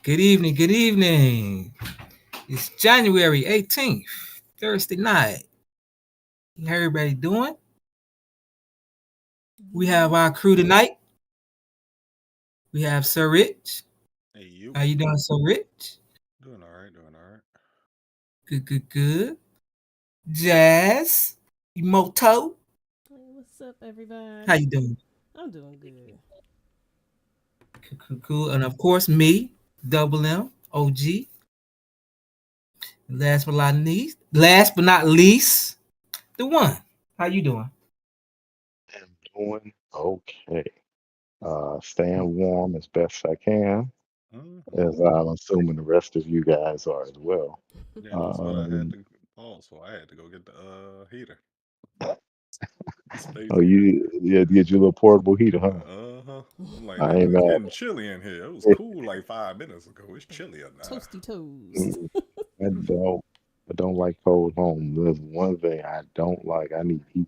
Good evening, good evening. It's January 18th, Thursday night. How everybody doing? We have our crew tonight. We have Sir Rich. Hey, you How you doing, Sir Rich? doing all right? Doing all right. Good, good, good. Jazz. Moto. Hey, what's up, everybody? How you doing? I'm doing good. Cool, cool, cool. And of course, me, Double M, OG. Last but not least, the one. How you doing? am doing okay. Staying warm as best I can, as Mm-hmm. I'm assuming the rest of you guys are as well. Yeah, that's what I had Um, to pause for. I had to go get the heater, space oh, heater. you had to get your little portable heater, huh? Uh-huh. I'm like, I nigga, ain't it's mad. getting chilly in here. It was cool like 5 minutes ago. It's chillier now. Toasty toes. Mm, I don't, I don't like cold home. There's one thing I don't like. I need heat.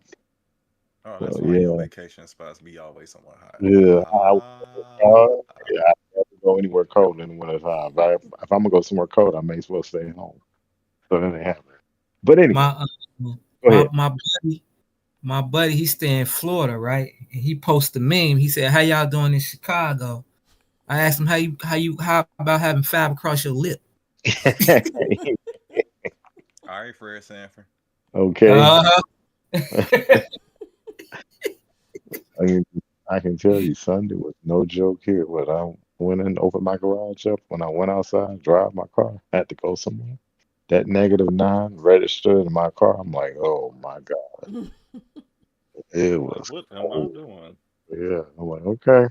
Oh, So that's why your yeah, vacation spots be always somewhere hot. yeah. Ah, Yeah, I never go anywhere cold in the winter time. If I'm gonna go somewhere cold, I may as well stay at home. So that ain't happening. But My anyway, go my ahead. my buddy, my buddy, he stay in Florida, right? And he posted a meme. He said, "How y'all doing in Chicago?" I asked him, how about having five across your lip?" all right, Fred Sanford. Okay. Uh-huh. I can I can tell you Sunday was no joke here. When I went in, opened my garage up, when I went outside, drive my car, had to go somewhere. That -9 registered in my car. I'm like, oh my God, it Like, was what am I cold. doing? Yeah, I'm like, okay.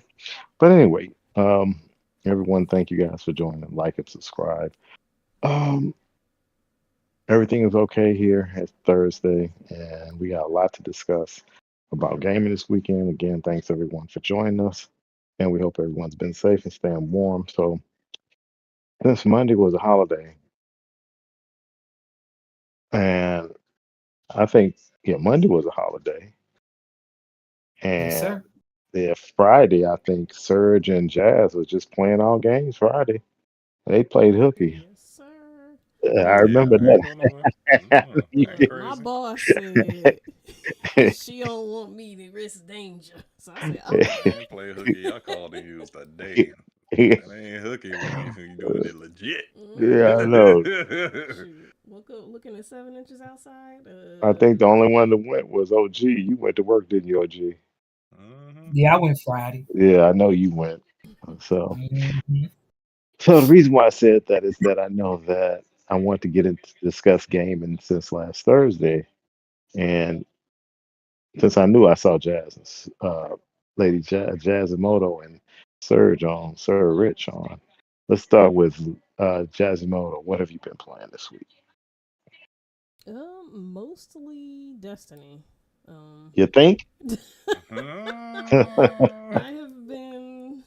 But anyway, everyone, thank you guys for joining. Like and subscribe. Um, Everything is okay here. It's Thursday, and we got a lot to discuss about gaming this weekend. Again, thanks everyone for joining us, and we hope everyone's been safe and staying warm. So, since Monday was a holiday, and I think, yeah, Monday was a holiday, Yes, and sir. yeah, Friday, I think Surge and Jazz was just playing all games Friday. They played hooky. Yes, sir. Yeah, I Look, Yeah, remember I ain't go nowhere. No, that. ain't my crazy. boss said she don't want me to risk danger. So I said, I okay. ain't play hooky. I called and used a day. That ain't hooky when you doing it legit. Yeah, I Mm-hmm. know. Shoot. Woke up looking at 7 inches outside. I think the only one that went was OG. You went to work, didn't you, OG? Hmm. Yeah, I went Friday. Yeah, I know you went. So, Mhm. so the reason why I said that is that I know that I want to get into discuss gaming since last Thursday, and since I knew I saw Lady Jazimoto and Sir Rich on. Let's start with Jazimoto. What have you been playing this week? Mostly Destiny. Um, You think? I have been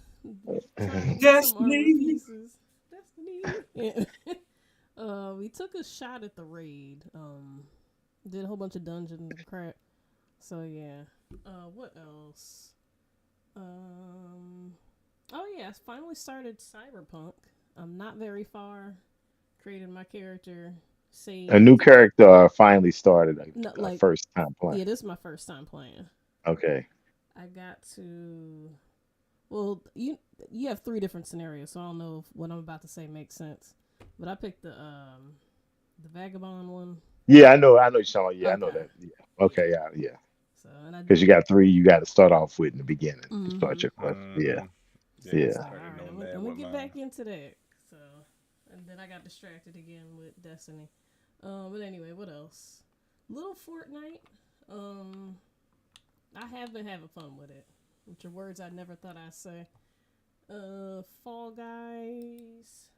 trying to get some armor Destiny. pieces. Destiny. Yeah. We took a shot at the raid. Did a whole bunch of dungeons and crap. So yeah. What else? Um, oh yeah, I finally started Cyberpunk. I'm not very far. Created my character. A new Saved. character finally started No, a like first time playing. yeah, this is my first time playing. Okay. I got to. Well, you have three different scenarios, so I don't know if what I'm about to say makes sense. But I picked the vagabond one. Yeah, I know you're talking about. Yeah, I know Okay. that. Yeah. Okay, yeah, yeah. So and I. Because you got three you got to start off with in the beginning to start Mm-hmm. your quest. Yeah, Hmm. Yeah, So I was yeah. like, all started right, doing I'm that gonna with get mine. back into that. So, and then I got distracted again with Destiny. But anyway, what else? Little Fortnite. Um, I have been having fun with it, which are words I never thought I'd say. Fall Guys,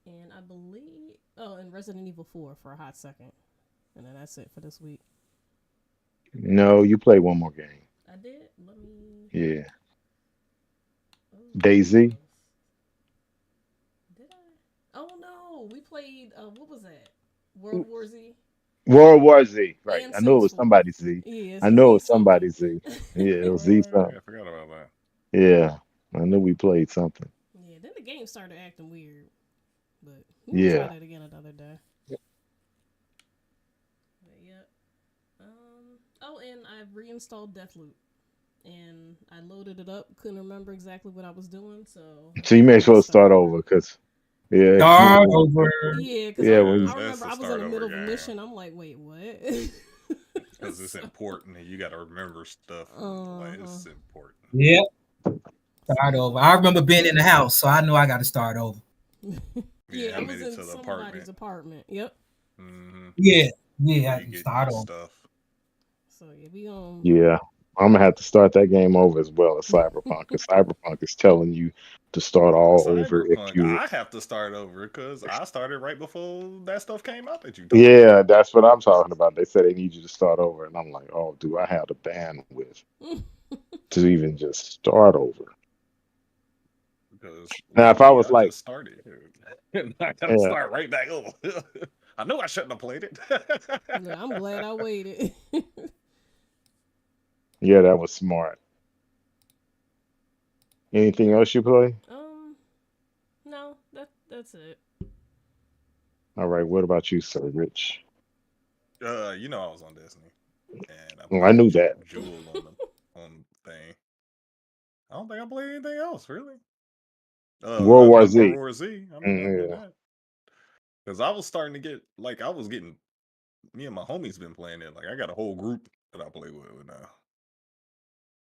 and I believe and Resident Evil 4 for a hot second, and then that's it for this week. No, you play one more game. I did. Let me. Yeah, Oh, what Daisy, else? Did I? Oh no, we played. What was that? World War Z World War Z. Right. and I know it Sims was 4. somebody Z. Yeah, I it's know it Z was something. somebody Z. Yeah, it was Z Oh, something. yeah, I forgot about that. Yeah, I knew we played something. Yeah, then the game started acting weird. But we'll try that again another day. But yeah. Oh, and I've reinstalled Deathloop. And I loaded it up. Couldn't remember exactly what I was doing, so you may as well start over because Start over. Yeah, because Yeah, I when remember I was in the middle of a mission. I'm like, wait, what? Because it's important and you got to remember stuff. Like, it's important. Yep. Start over. I remember being in the house, so I knew I got to start over. Yeah, I was in somebody's apartment. Yep. Mm-hmm. Yeah. I You get start new over. stuff. So yeah, we Yeah, I'm gonna have to start that game over as well as Cyberpunk, because Cyberpunk is telling you to start all over if you. I have to start over because I started right before that stuff came out that you. Yeah, that's what I'm talking about. They said they need you to start over, and I'm like, oh, do I have the bandwidth to even just start over? Because Now, if I was like, just started, I gotta start right back over. I knew I shouldn't have played it. Yeah, I'm glad I waited. Yeah, that was smart. Anything else you play? No, that's it. All right, what about you, Sir Rich? You know I was on Destiny, and I knew that. Jewel on thing. I don't think I played anything else really. World War Z. World War Z. I mean, other than that, because I was starting to get I was getting. Me and my homies been playing it. Like I got a whole group that I play with now.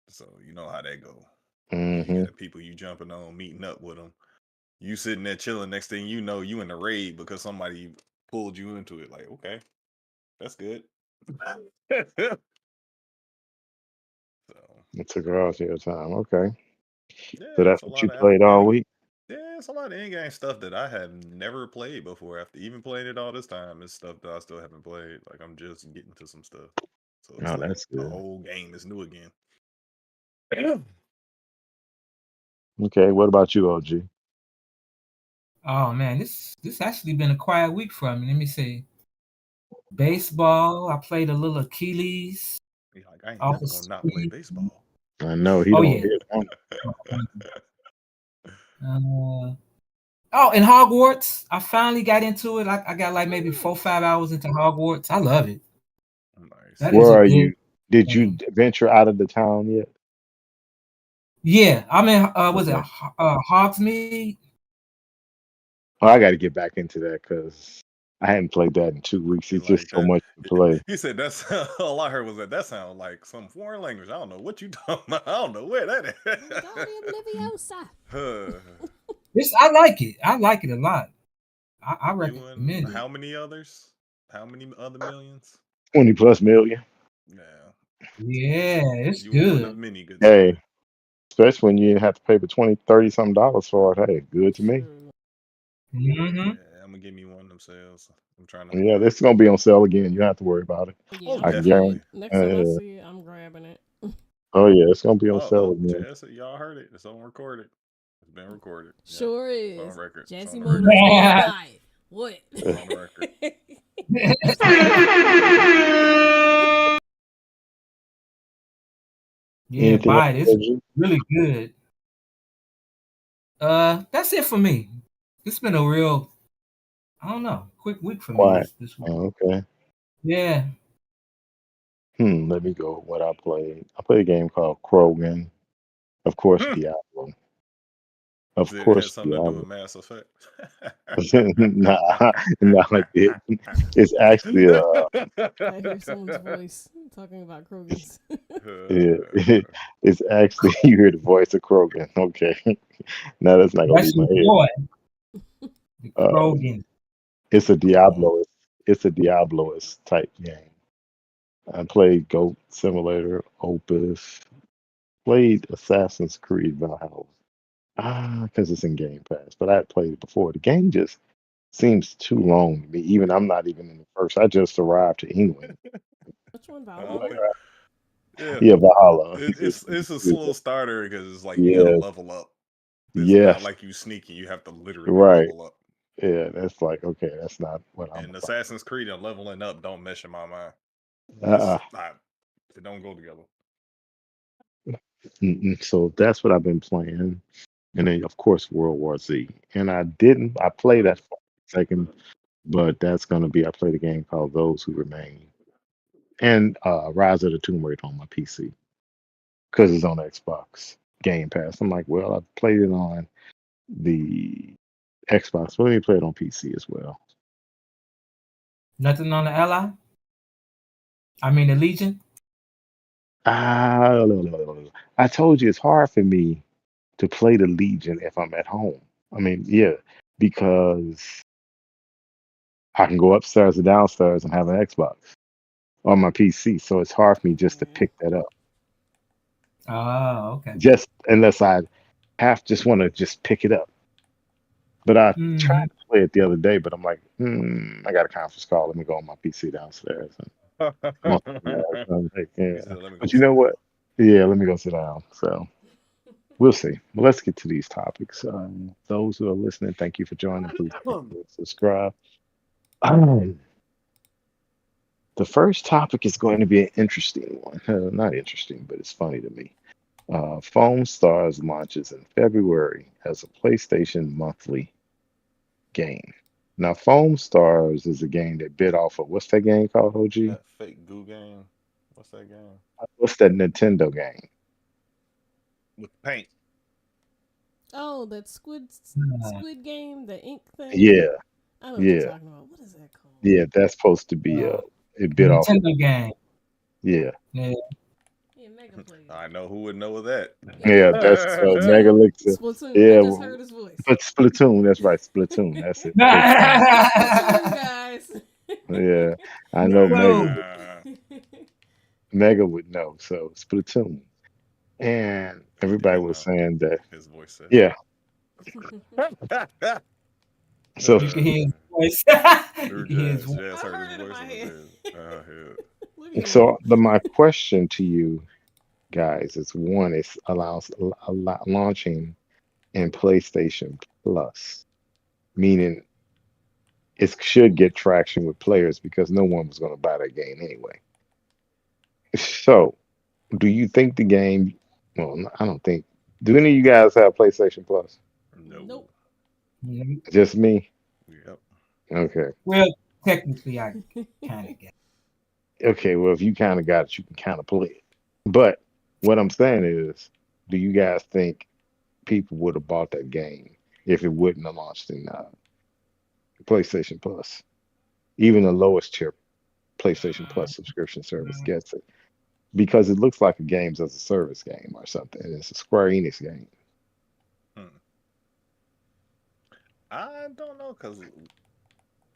So you know how that go. You get the people you jumping on, meeting up with them. You sitting there chilling. Next thing you know, you in the raid because somebody pulled you into it. Like, okay, that's good. So it took her out your time. Okay. Yeah, So that's what you played all week? Yeah, it's a lot of in-game stuff that I have never played before. After even playing it all this time, it's stuff that I still haven't played. Like I'm just getting to some stuff. So it's like that's good. The whole game is new again. Okay, what about you, OG? Oh man, this actually been a quiet week for me. Let me see. Baseball. I played a little Achilles. Like, I ain't never gonna not play baseball. I know he don't hit on. And Hogwarts. I finally got into it. I got like maybe 4 or 5 hours into Hogwarts. I love it. Nice. Where are you? Did you venture out of the town yet? Yeah, I'm in. Was it Hogsmeade? Oh, I got to get back into that because I hadn't played that in 2 weeks. It's just so much to play. He said that's all I heard was that sounds like some foreign language. I don't know what you talking about. I don't know where that is. I like it. I like it a lot. I recommend it. How many others? How many other millions? 20 plus million. Yeah, it's you good. One of many good. Hey, especially when you didn't have to pay for $20, $30 for it. Hey, good to me. Mm-hmm. Yeah, I'm gonna give me one of them sales. I'm trying to. Yeah, this is gonna be on sale again. You don't have to worry about it. Yeah, I guarantee. Next time I see it, I'm grabbing it. Oh yeah, it's gonna be on sale again. Jesse, y'all heard it. It's on recorded. It's been recorded. Sure is. It's on record. Jesse Motors gonna buy it. What? It's on the record. Yeah, buy it. It's really good. That's it for me. It's been a real, I don't know, quick week for me this week. Oh, okay. Yeah. Let me go. What I played. I played a game called Krogan. Of course, Diablo. Of course, something Diablo. to do with Mass Effect. nah, it didn't. It's actually I hear someone's voice talking about Krogan's. It's actually you hear the voice of Krogan. Okay, now that's not gonna be my head. Krogan. It's a Diablo. It's a Diablo-esque type game. I played Goat Simulator, Opus, played Assassin's Creed Valhalla. Because it's in Game Pass, but I had played it before. The game just seems too long to me. Even I'm not even in the first. I just arrived to England. Which one, Valhalla? Yeah, Valhalla. It's a slow starter because it's like you gotta level up. It's not like you sneaking. You have to literally level up. Yeah, that's like, okay, that's not what I'm. And Assassin's Creed and leveling up don't mesh in my mind. They don't go together. So that's what I've been playing. and then of course World War Z. And I played that for a second, but that's gonna be I played a game called Those Who Remain and Rise of the Tomb Raider on my PC because it's on Xbox Game Pass. I'm like, well, I played it on the Xbox, but let me play it on PC as well. Nothing on the Ally. I mean the Legion. Ah, I told you it's hard for me to play the Legion if I'm at home. I mean, yeah, because I can go upstairs or downstairs and have an Xbox on my PC, so it's hard for me just to Yeah. pick that up. Oh, okay. Just unless I just want to just pick it up. But I Mm-hmm. tried to play it the other day, but I'm like, I got a conference call. Let me go on my PC downstairs and I'm on something else. I'm like, He yeah. said, "Let me go But you sit know down." what? Yeah, let me go sit down. So we'll see. Well, let's get to these topics. Those who are listening, thank you for joining. Please subscribe. Um, the first topic is going to be an interesting one. Not interesting, but it's funny to me. Foamstars launches in February as a PlayStation monthly game. Now, Foamstars is a game that bit off of what's that game called, OG? That fake goo game. What's that game? What's that Nintendo game? With paint. Oh, that Uh, squid game, the ink thing. Yeah, I know what you're yeah, talking about. What is that called? yeah. That's supposed to be uh, it bit off of. Nintendo game. Yeah, Yeah. Yeah, Mega played I it. know who would know of that. yeah. That's Mega Splatoon. Elixir. Splatoon. I Yeah, just heard his voice. but Splatoon. That's right, Splatoon. That's it. Splatoon. Splatoon, guys. Yeah, I know Whoa. Mega would know. So Splatoon, and He did everybody was know. saying that. His voice said Yeah. it. So You can hear his voice. You Through can hear his jazz. voice. Jazz I heard his heard it in voice my in his head. head. Hell. Look at me. my question to you guys is one is allows launching in PlayStation Plus, meaning it should get traction with players because no one was going to buy that game anyway. So, do you think the game? Well, I don't think. Do any of you guys have PlayStation Plus? No. Nope. Mhm. Just me. Yep. Okay. Well, technically, I kind of get. Okay. Well, if you kind of got it, you can kind of play it. But what I'm saying is, do you guys think people would have bought that game if it wouldn't have launched in PlayStation Plus? Even the lowest tier PlayStation Plus subscription service gets it because it looks like a games as a service game or something. And it's a Square Enix game. Hmm. I don't know because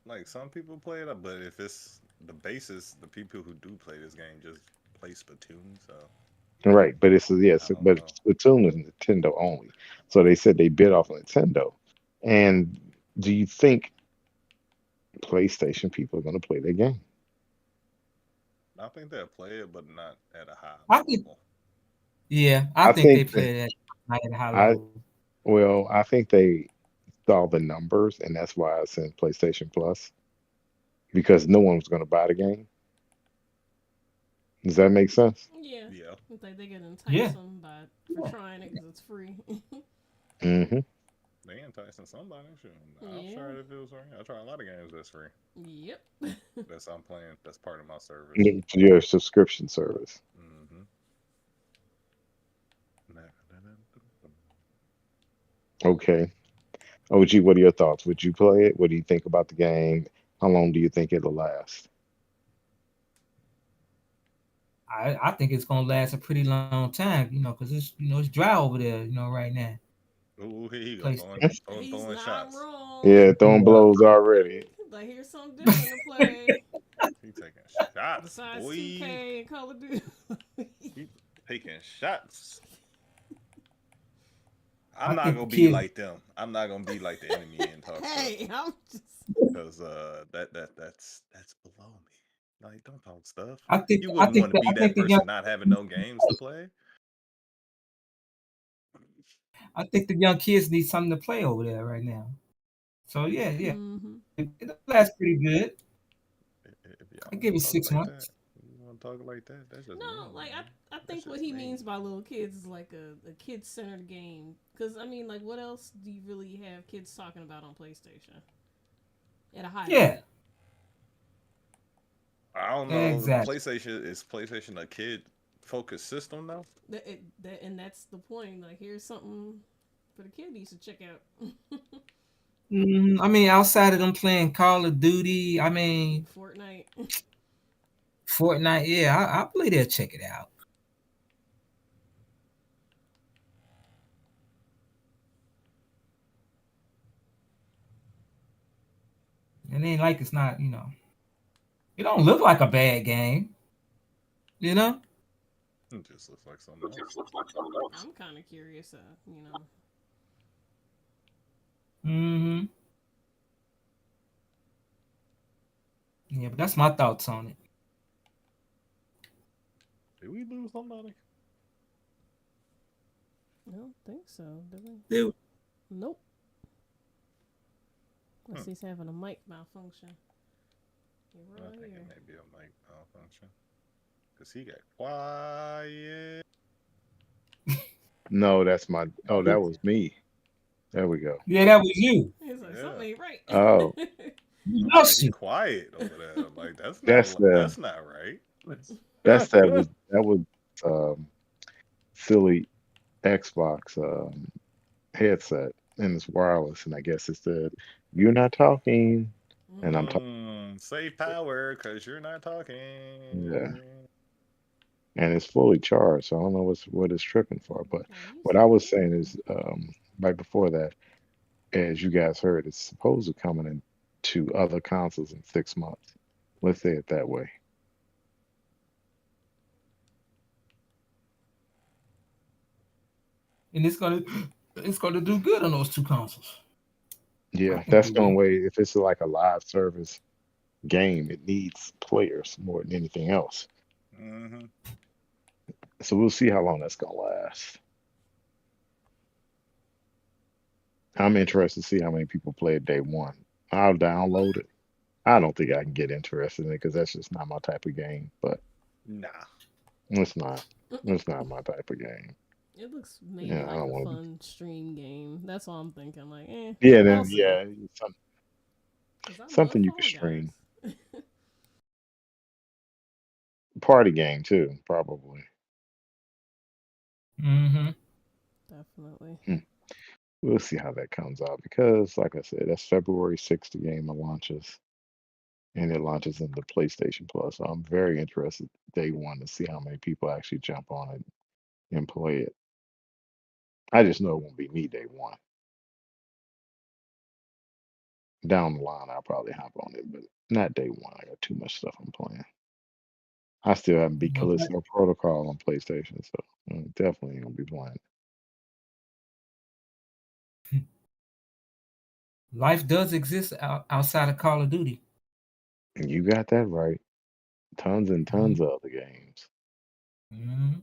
like some people play it, but if it's the basis, the people who do play this game just play Splatoon. So Right, but it's I yes, don't but know. Splatoon is Nintendo only. So they said they bid off Nintendo. And do you think PlayStation people are going to play their game? I think they'll play it, but not at a high I think, level. yeah, I I think they think that play that at a high I level. I think they saw the numbers and that's why it's in PlayStation Plus because no one was going to buy the game. Does that make sense? Yeah. Yeah. I think they can entice Yeah. them for trying it because it's free. Hmm. They enticing somebody. Shit. I'll Yeah. try it if it was free. I try a lot of games that's free. Yep. That's I'm playing. That's part of my service. Your subscription service. Mm-hmm. Okay. OG, what are your thoughts? Would you play it? What do you think about the game? How long do you think it'll last? I think it's gonna last a pretty long time, because it's dry over there, right now. Ooh, here you go, PlayStation. He's throwing not shots. wrong. Yeah, throwing Yeah. blows already. Like, here's something different to play He taking shots, besides boy. 2K and Call of Duty. He taking shots. I I'm not think the gonna be kids. like them. I'm not gonna be like the enemy and talk stuff Hey, I'm just. because that's below me. Like, don't talk stuff. I think. You I wouldn't think. want to be I think that the young. person not having no games to play. I think the young kids need something to play over there right now. So yeah, Mm-hmm. it lasts pretty good. If y'all I want give to it talk six like that, months. you want talk like that. That's just No, mean, like man. I That's think what just he mean. means by little kids is like a kid centered game. Because I mean, like, what else do you really have kids talking about on PlayStation at a high Yeah, level? I don't know. exactly. PlayStation a kid focused system now? And that's the point. Like, here's something for the kiddies to check out. I mean, outside of them playing Call of Duty, I mean, Fortnite. Fortnite. Yeah, I believe they'll check it out. It ain't like it's not, it don't look like a bad game, you know. It just looks like something else. I'm kind of curious. You know, hmm Yeah, but that's my thoughts on it. Did we lose somebody? I don't think so. Did we? Dude, Nope. Unless Hmm. he's having a mic malfunction. You're I right think it here. may be a mic malfunction. Because he got quiet. No, that's my. Oh, that was me. There we go. yeah, that was you. He's like, Yeah. something ain't right. Oh, You Like lost he you. quiet over there. Like that's the. that's not right. That's that was um silly Xbox headset, and it's wireless, and I guess it said you're not talking, and I'm talking. Save power because you're not Yeah, talking. and it's fully charged, so I don't know what it's tripping for. But Are you what I was serious? saying is, right before that, as you guys heard, it's supposed to coming into other consoles in 6 months. Let's say it that way. And it's gonna do good on those two consoles. I Yeah, can that's the believe only it. way. If it's like a live service game, it needs players more than anything else. Mm-hmm. So we'll see how long that's gonna last. I'm interested to see how many people play it day one. I'll download it. I don't think I can get interested in it because that's just not my type of game. But Nah. it's not. It's not my type of game. It looks maybe Yeah, I like don't a want to. fun stream game. That's all I'm thinking. Like, Yeah, I'll then see. yeah, Cause I love something you could Fall stream. Guys. Party game too, probably. hmm Definitely. Hmm. We'll see how that comes out because, like I said, that's February 6th the game launches, and it launches in the PlayStation Plus. So I'm very interested day one to see how many people actually jump on it and play it. I just know it won't be me day one. Down the line, I'll probably hop on it, but not day one. I got too much stuff I'm playing. I still haven't beat Well, Callisto Protocol on PlayStation, so definitely ain't gonna be playing. life does exist outside of Call of Duty. And you got that right. Tons and tons of other games. Mm-hmm.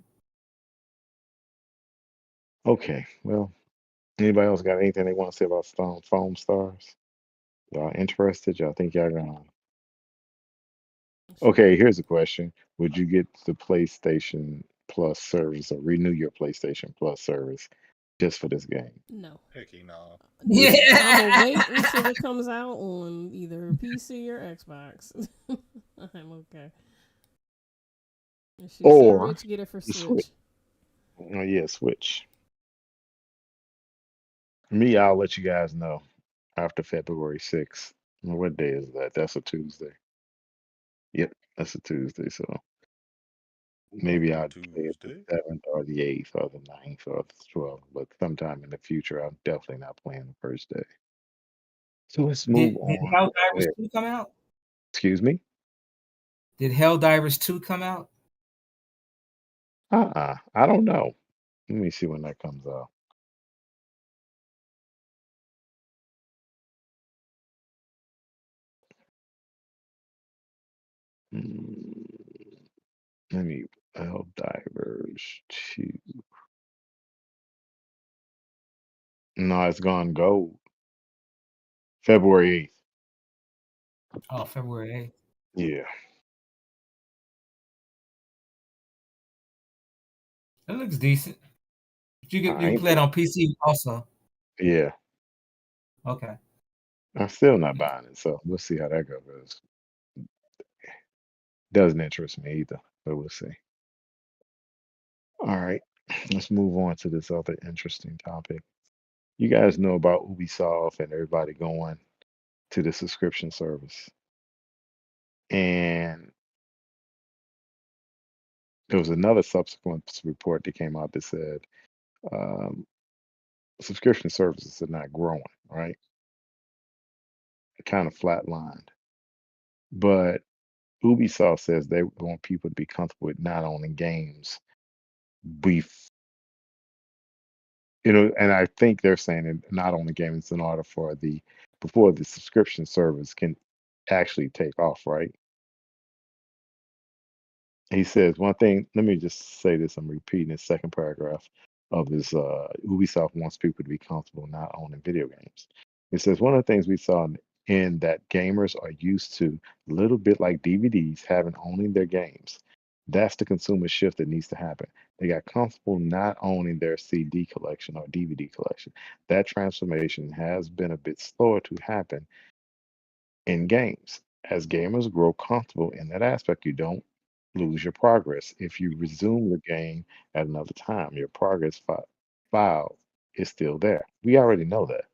Okay, well, anybody else got anything they want to say about Foam Stars? Y'all interested? Y'all think y'all gonna? It should Okay, be. here's a question: would you get the PlayStation Plus service or renew your PlayStation Plus service just for this game? No. Hecky no. No. I'm gonna Yeah. wait until it comes out on either PC or Xbox. I'm okay. If she's so Or rich, get it for the Switch? Switch. Oh yeah, Switch. Me, I'll let you guys know after February 6th. What day is that? That's a Tuesday. Yep, that's a Tuesday. So maybe On I'll play it the Tuesday. 7th or the 8th or the 9th or the 12th. But sometime in the future, I'm definitely not playing the first day. So let's move Did on. Helldivers There. 2 come out? Excuse me? Did Helldivers 2 come out? I don't know. Let me see when that comes out. Mm, Let me Helldivers 2. No, it's gone gold. February 8th. Oh, February 8th. Yeah. It looks decent. You I can ain't, play it on PC also. yeah, Okay. I'm still not Yeah. buying it, so we'll see how that goes. Doesn't interest me either, but we'll see. All right, let's move on to this other interesting topic. You guys know about Ubisoft and everybody going to the subscription service. And there was another subsequent report that came out that said um, subscription services are not growing, right? Kind of flatlined. But Ubisoft says they want people to be comfortable with not owning games. Bef- and I think they're saying that not owning games in order for before the subscription service can actually take off, right? He says one thing. Let me just say this. I'm repeating the second paragraph of his. Ubisoft wants people to be comfortable not owning video games. It says one of the things we saw in that gamers are used to a little bit like DVDs having owning their games. That's the consumer shift that needs to happen. They got comfortable not owning their CD collection or DVD collection. That transformation has been a bit slower to happen in games. As gamers grow comfortable in that aspect, you don't lose your progress. If you resume the game at another time, your file is still there. We already know that.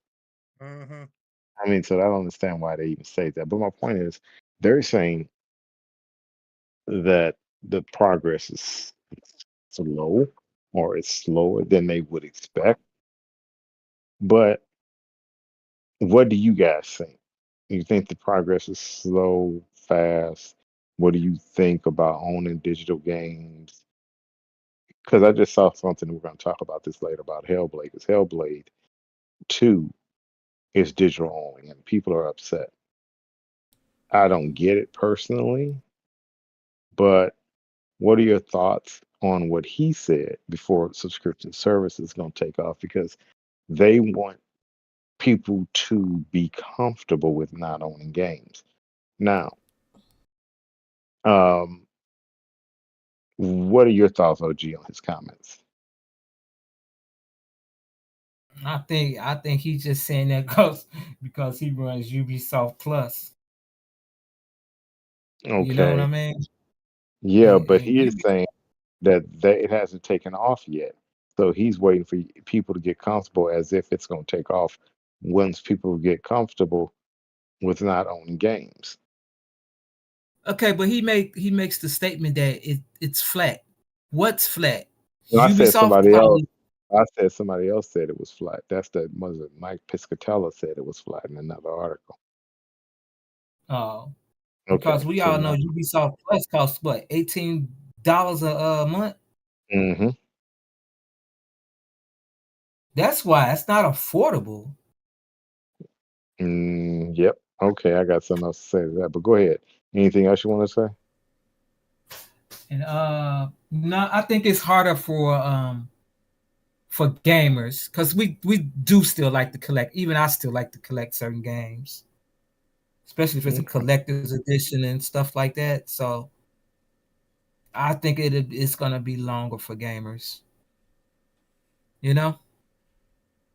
Mm-hmm. I mean, so I don't understand why they even say that. But my point is, they're saying that the progress is slow or it's slower than they would expect. But what do you guys think? You think the progress is slow, fast? What do you think about owning digital games? Because I just saw something, we're going to talk about this later about Hellblade. Because Hellblade 2 is digital only, and people are upset. I don't get it personally, but what are your thoughts on what he said before subscription service is going to take off? Because they want people to be comfortable with not owning games. Now, um, what are your thoughts, OG, on his comments? I think he's just saying that because he runs Ubisoft Plus. You know what I Okay. mean? Yeah, but And he is saying that it hasn't taken off yet. So he's waiting for people to get comfortable as if it's going to take off once people get comfortable with not owning games. okay, but he makes the statement that it's flat. What's flat? And I said Ubisoft somebody else. probably. I said somebody else said it was flat. That's the was it Mike Piscatella said it was flat in another article. Because Okay, we so all know now, Ubisoft Plus costs what, $18 a month. hmm That's why it's not affordable. yep. Okay, I got something else to say to that. But go ahead. Anything else you want to say? And no, I think it's harder for gamers because we do still like to collect. Even I still like to collect certain games, especially if it's a Okay. collector's edition and stuff like that. So I think it's gonna be longer for gamers. You know?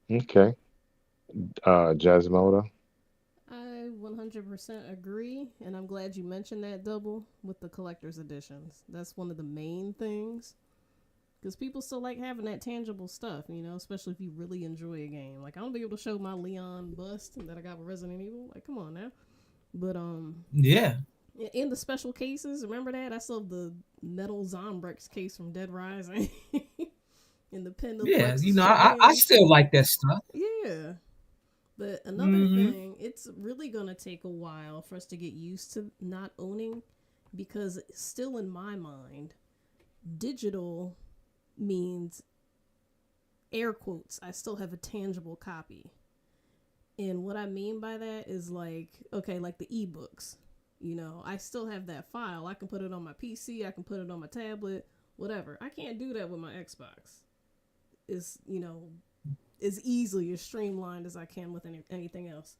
Okay. Jasmine. I 100% agree, and I'm glad you mentioned that double with the collector's editions. That's one of the main things. Because people still like having that tangible stuff, you know, especially if you really enjoy a game. Like, I don't be able to show my Leon bust that I got with Resident Evil. Like, come on now. But, Yeah. in the special cases, remember that? I still have the metal Zombrex case from Dead Rising. In the Yeah. You Pendleplex know, I Japan. still like that stuff. Yeah. But another Hmm. thing, it's really going to take a while for us to get used to not owning because still in my mind, digital means air quotes, I still have a tangible copy. And what I mean by that is like, okay, like the ebooks. You know, I still have that file. I can put it on my PC, I can put it on my tablet, whatever. I can't do that with my Xbox. It's, you know, as easily as streamlined as I can with anything else.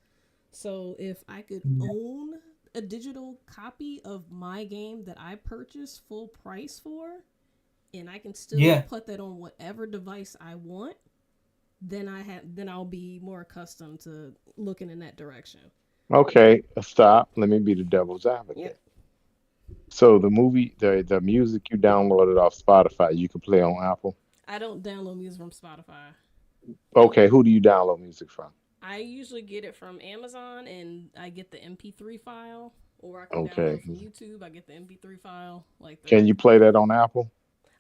So if I could own a digital copy of my game that I purchased full price for, and I can still Yeah. put that on whatever device I want, then I'll be more accustomed to looking in that direction. Okay, stop. Let me be the devil's Yep. advocate. So the music you downloaded off Spotify, you can play on Apple. I don't download music from Spotify. Okay, who do you download music from? I usually get it from Amazon, and I get the MP3 file, or I can download Okay, from YouTube. I get the MP3 file like can that. you play that on Apple?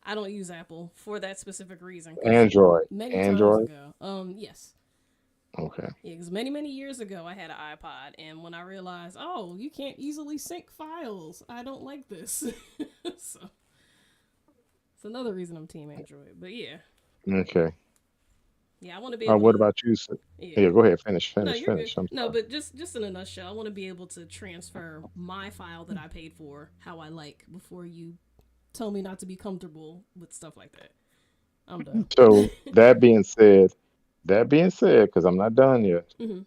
I don't use Apple for that specific reason because Android. many times Android. ago, yes, Okay. yeah, because many years ago I had an iPod, and when I realized, oh, you can't easily sync files, I don't like this. So it's another reason I'm Team Android. But yeah, Okay. yeah, I want to be able What to. about you? Yeah, Yeah, go ahead. Finish. no, Finish. you're good. Finish. I'm No, sorry. but just in a nutshell, I want to be able to transfer my file that I paid for how I like before you tell me not to be comfortable with stuff like that. I'm done. So that being said, because I'm not done yet, Hmm.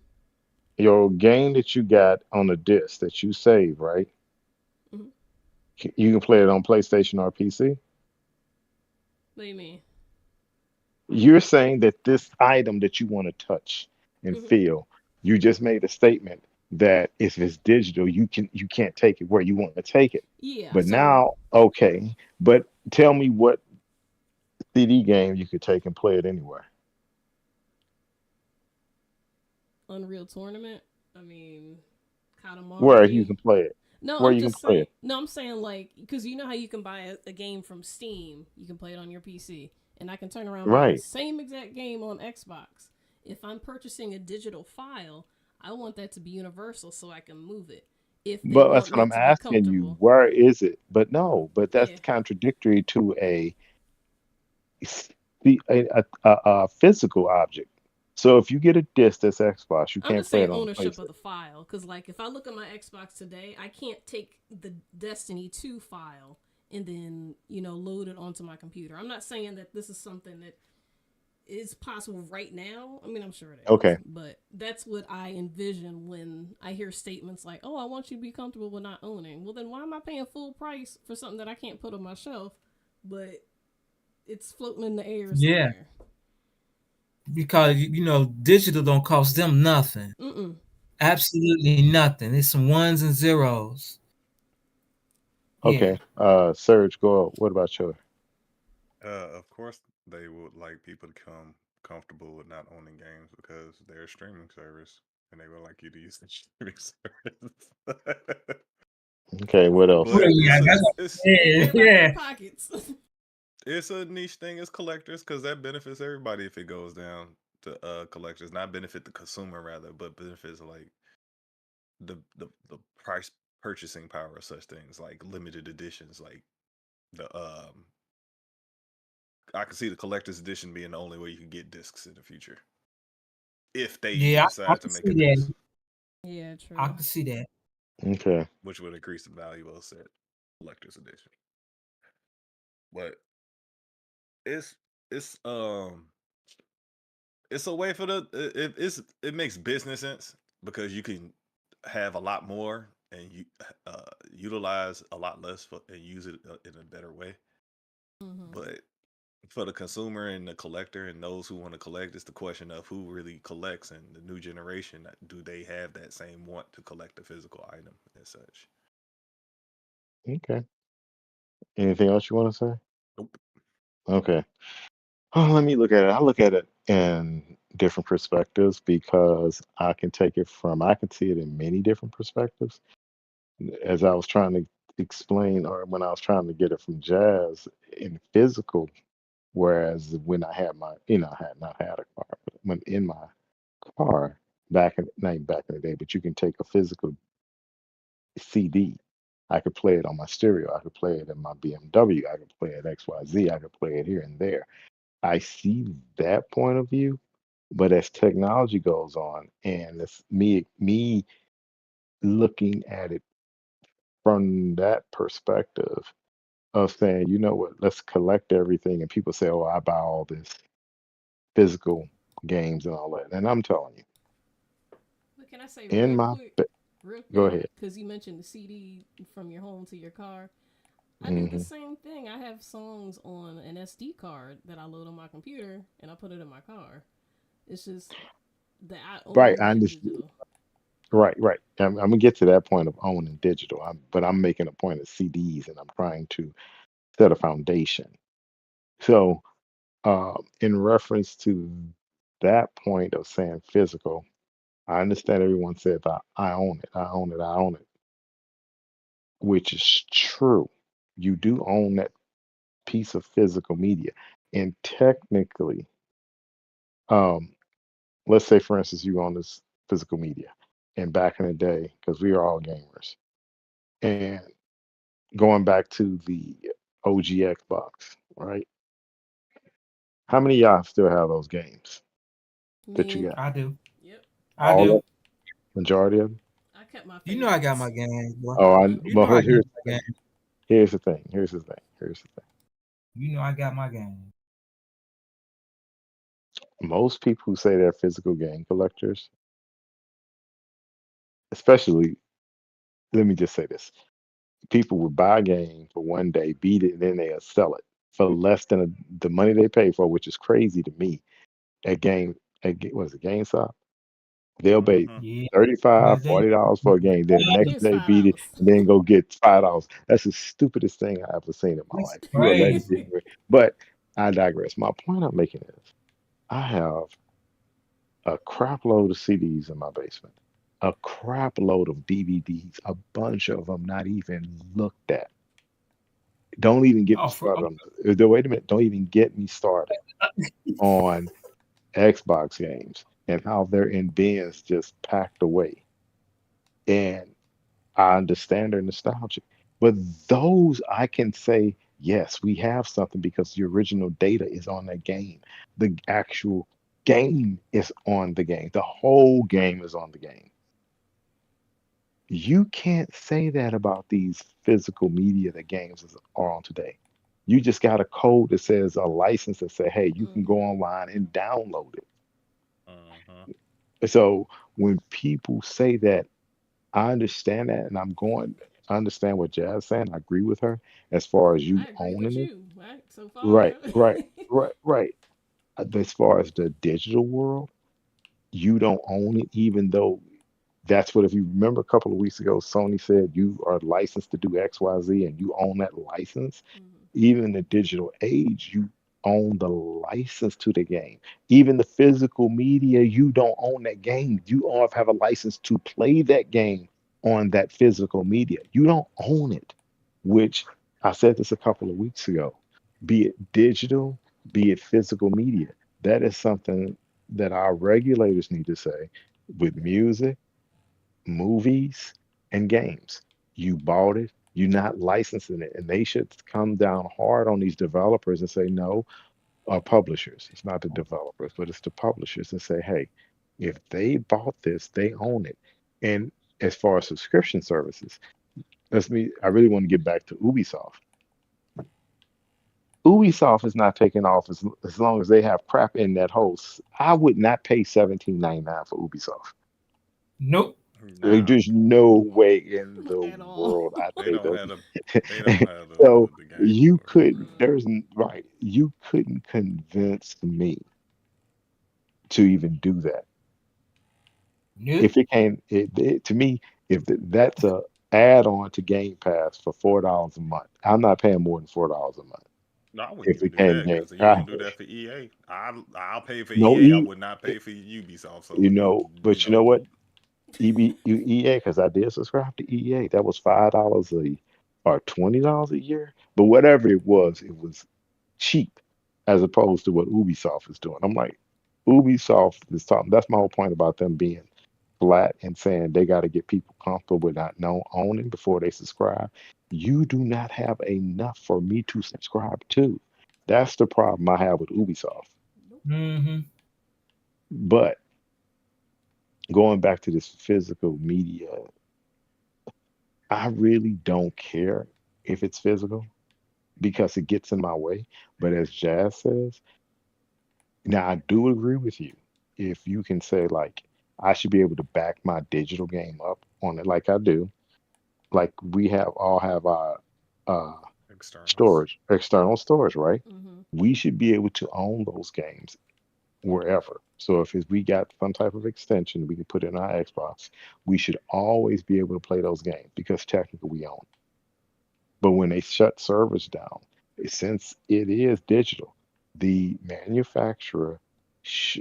your game that you got on the disc that you save, right? Hmm. You can play it on PlayStation or PC. What do you mean? You're saying that this item that you want to touch and Hmm. feel, you just made a statement that if it's digital, you can't take it where you want to take it. Yeah. But So now, okay, but tell me what CD game you could take and play it anywhere. Unreal Tournament. I mean, Where you Katamari. can play it. No, Where I'm you can just play saying. it. No, I'm saying like because you know how you can buy a game from Steam, you can play it on your PC, and I can turn around and buy the Right. same exact game on Xbox. If I'm purchasing a digital file, I want that to be universal so I can move it. If they But want that's what me I'm to be asking you. comfortable, Where is it? But no, but that's yeah, contradictory to a physical object. So if you get a disc that's Xbox, you I'm can't just play saying it on ownership of PlayStation. the file. Because, like, if I look at my Xbox today, I can't take the Destiny 2 file and then, load it onto my computer. I'm not saying that this is something that is possible right now. I mean, I'm sure it is. Okay. But that's what I envision when I hear statements like, oh, I want you to be comfortable with not owning. Well, then why am I paying full price for something that I can't put on my shelf, but it's floating in the air Yeah. somewhere? Because digital don't cost them nothing. Mm-mm. Absolutely nothing. It's some ones and zeros. Yeah. Okay. Serge, go. What about you? Of course, they would like people to come comfortable with not owning games because they're a streaming service, and they would like you to use the streaming service. Okay. What else? Well, But yeah, that's They yeah, care about their yeah. pockets. it's a niche thing as collectors because that benefits everybody if it goes down to collectors, not benefit the consumer rather, but benefits like the price purchasing power of such things like limited editions, like the I can see the collector's edition being the only way you can get discs in the future if they Yeah, I decide to can make a see disc, that. Yeah, I true. can see that. Okay. which would increase the value of said collector's edition. But it's it's um it's a way for it makes business sense because you can have a lot more and you utilize a lot less and use it in a better way. Hmm. But for the consumer and the collector and those who want to collect, it's the question of who really collects and the new generation. Do they have that same want to collect a physical item and such? Okay. Anything else you want to say? Nope. Okay. Oh, let me look at it. I look at it in different perspectives because I can see it in many different perspectives. As I was trying to explain, or when I was trying to get it from Jazz in physical, whereas when I had I had not had a car, but when in my car not back in the day, but you can take a physical CD. I could play it on my stereo. I could play it in my BMW. I could play it XYZ. I could play it here and there. I see that point of view, but as technology goes on, and it's me looking at it from that perspective of saying, you know what, let's collect everything, and people say, oh, I buy all this physical games and all that, and I'm telling you, What can I say in real my quick? Real go quick, ahead. because you mentioned the CD from your home to your car. I do the Hmm. same thing. I have songs on an SD card that I load on my computer and I put it in my car. It's just that I Right, own I that understand. digital. Right, right. I'm gonna get to that point of owning digital. But I'm making a point of CDs, and I'm trying to set a foundation. So, in reference to that point of saying physical, I understand everyone says I own it, I own it, I own it, which is true. You do own that piece of physical media, and technically, um, let's say for instance, you own this physical media, and back in the day, because we are all gamers, and going back to the OG Xbox, right? How many of y'all still have those games that you Me. got? I do. Yep. I All do. of majority of them? I kept my You know I got favorites. my game, boy. Oh, You well, know I got here's my the thing. game. Here's the thing. Here's the thing. Here's the thing. You know I got my game. Most people who say they're physical game collectors, especially, let me just say this: people would buy a game for one day, beat it, and then they'll sell it for less than the money they pay for, which is crazy to me. At game, what is it, GameStop? They'll pay Mm-hmm. Yeah. 35, But they $40 for a game, then the next Here's day beat it, $5. and then go get $5. That's the stupidest thing I ever seen in my it's life. You are letting crazy. people, but I digress. My point I'm making is I have a crap load of CDs in my basement, a crap load of DVDs, a bunch of them not even looked at. Don't even get me Oh, started on wait a minute, don't even get me started on Xbox games and how they're in bins just packed away. And I understand their nostalgic. But those I can say, yes, we have something because the original data is on that game. The actual game is on the game. The whole game is on the game. You can't say that about these physical media that are on today. You just got a code that says a license that say, hey, you can go Mm-hmm. online and download Mm-hmm. it. So when people say that, I understand that, and I understand what Jazz saying. I agree with her as far as you I agree owning with it. you. Right so Right, far. right, right, right. As far as the digital world, you don't own it, even though that's what, if you remember a couple of weeks ago, Sony said you are licensed to do XYZ and you own that license. Mhm. Even in the digital age, you own the license to the game. Even the physical media, you don't own that game. You all have a license to play that game on that physical media. You don't own it, which I said this a couple of weeks ago. Be it digital, be it physical media. That is something that our regulators need to say with music, movies, and games. You bought it, you're not licensing it. And they should come down hard on these developers and say, no, publishers. It's not the developers, but it's the publishers, and say, hey, if they bought this, they own it. And as far as subscription services, I really want to get back to Ubisoft. Ubisoft is not taking off as long as they have crap in that host. I would not pay 17.99 for Ubisoft. Nope. Nah, There's no way in the At all. world I they pay don't those. have they don't have So the game you for it. couldn't, right, you couldn't convince me to even do that. Nope. If it came, to me, if that's a add on to Game Pass for $4 a month, I'm not paying more than $4 a month. No, I wouldn't If even it do came that game, because you won't do that for EA. I'll pay for no EA. I E, would not pay for Ubisoft. So you but you know know, what? EA, because I did subscribe to EA. That was $5 or $20 a year, but whatever it was cheap as opposed to what Ubisoft is doing. I'm like, Ubisoft is talking. That's my whole point about them being flat and saying they got to get people comfortable with not know owning before they subscribe. You do not have enough for me to subscribe to. That's the problem I have with Ubisoft. Nope. Mm-hmm. But going back to this physical media, I really don't care if it's physical because it gets in my way. But as Jazz says, now I do agree with you. If you can say like I should be able to back my digital game up on it like I do, like we have all have our uh externals. external storage, right? Mm-hmm. We should be able to own those games wherever. So if we got some type of extension we can put in our Xbox, we should always be able to play those games because technically we own. But when they shut servers down, since it is digital, the manufacturer,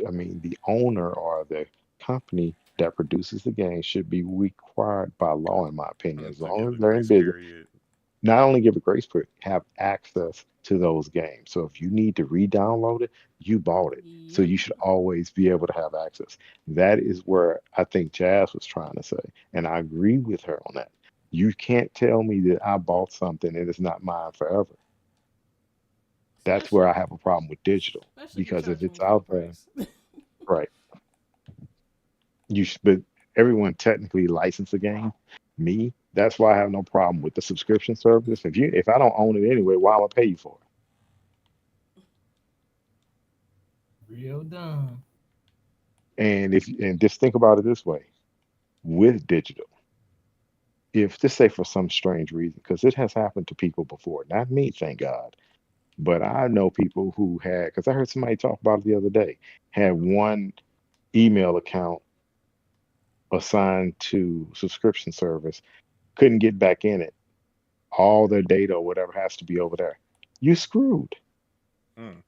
I mean, the owner or the company that produces the game should be required by law, in my opinion, as To long give as a they're in grace business, period. not only give a grace period, have access to those games. So if you need to re-download it, you bought it. So Yep. you should always be able to have access. That is where I think Jazz was trying to say. And I agree with her on that. You can't tell me that I bought something and it's not mine forever. That's where I Especially, have a problem with digital. especially if you're Because if charging me it's full out there, price. right, but everyone technically license a game. Me, that's why I have no problem with the subscription service. If I don't own it anyway, why am I pay you for it? Real dumb. And just think about it this way with digital. If just say for some strange reason, because it has happened to people before, not me, thank God, but I know people who had, because I heard somebody talk about it the other day, had one email account assigned to subscription service, couldn't get back in it. All their data or whatever has to be over there. You screwed. Mm.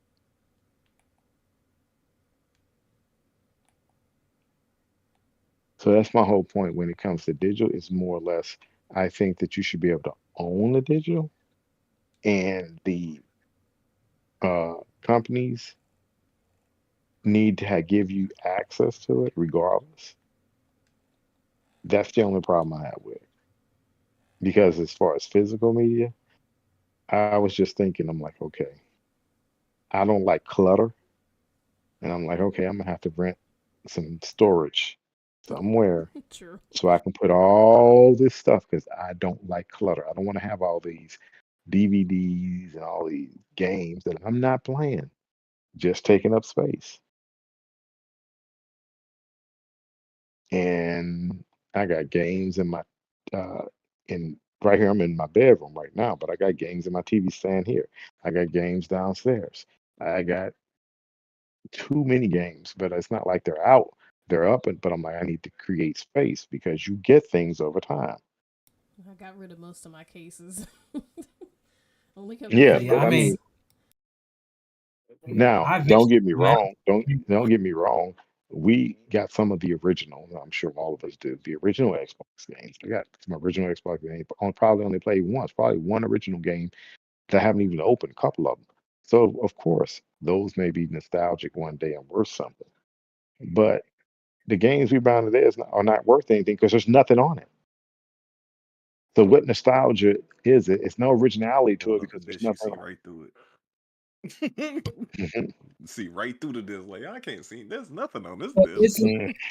So that's my whole point when it comes to digital. It's more or less, I think that you should be able to own the digital and the companies need to give you access to it regardless. That's the only problem I have with it. Because as far as physical media, I was just thinking, I'm like, okay, I don't like clutter. And I'm like, okay, I'm gonna have to rent some storage somewhere True. so I can put all this stuff because I don't like clutter. I don't want to have all these DVDs and all these games that I'm not playing, just taking up space. And I got games in my in right here. I'm in my bedroom right now, but I got games in my TV stand here. I got games downstairs. I got too many games, but it's not like they're out. They're up, but I'm like, I need to create space because you get things over time. I got rid of most of my cases. Only kept a Yeah, Yeah, but I I few. mean, mean, yeah, now I don't eventually, get me man. wrong. Don't get me wrong. We got some of the original. I'm sure all of us do. The original Xbox games. I got some original Xbox games. Probably only played once. Probably one original game that I haven't even opened. A couple of them. So of course, those may be nostalgic one day and worth something. But the games we buy today are not worth anything because there's nothing on it. So what nostalgia is it? It's no originality to it Hold up the because there's dish, you nothing see on right through it. it. See right through the disc. Like I can't see. There's nothing on this But disc.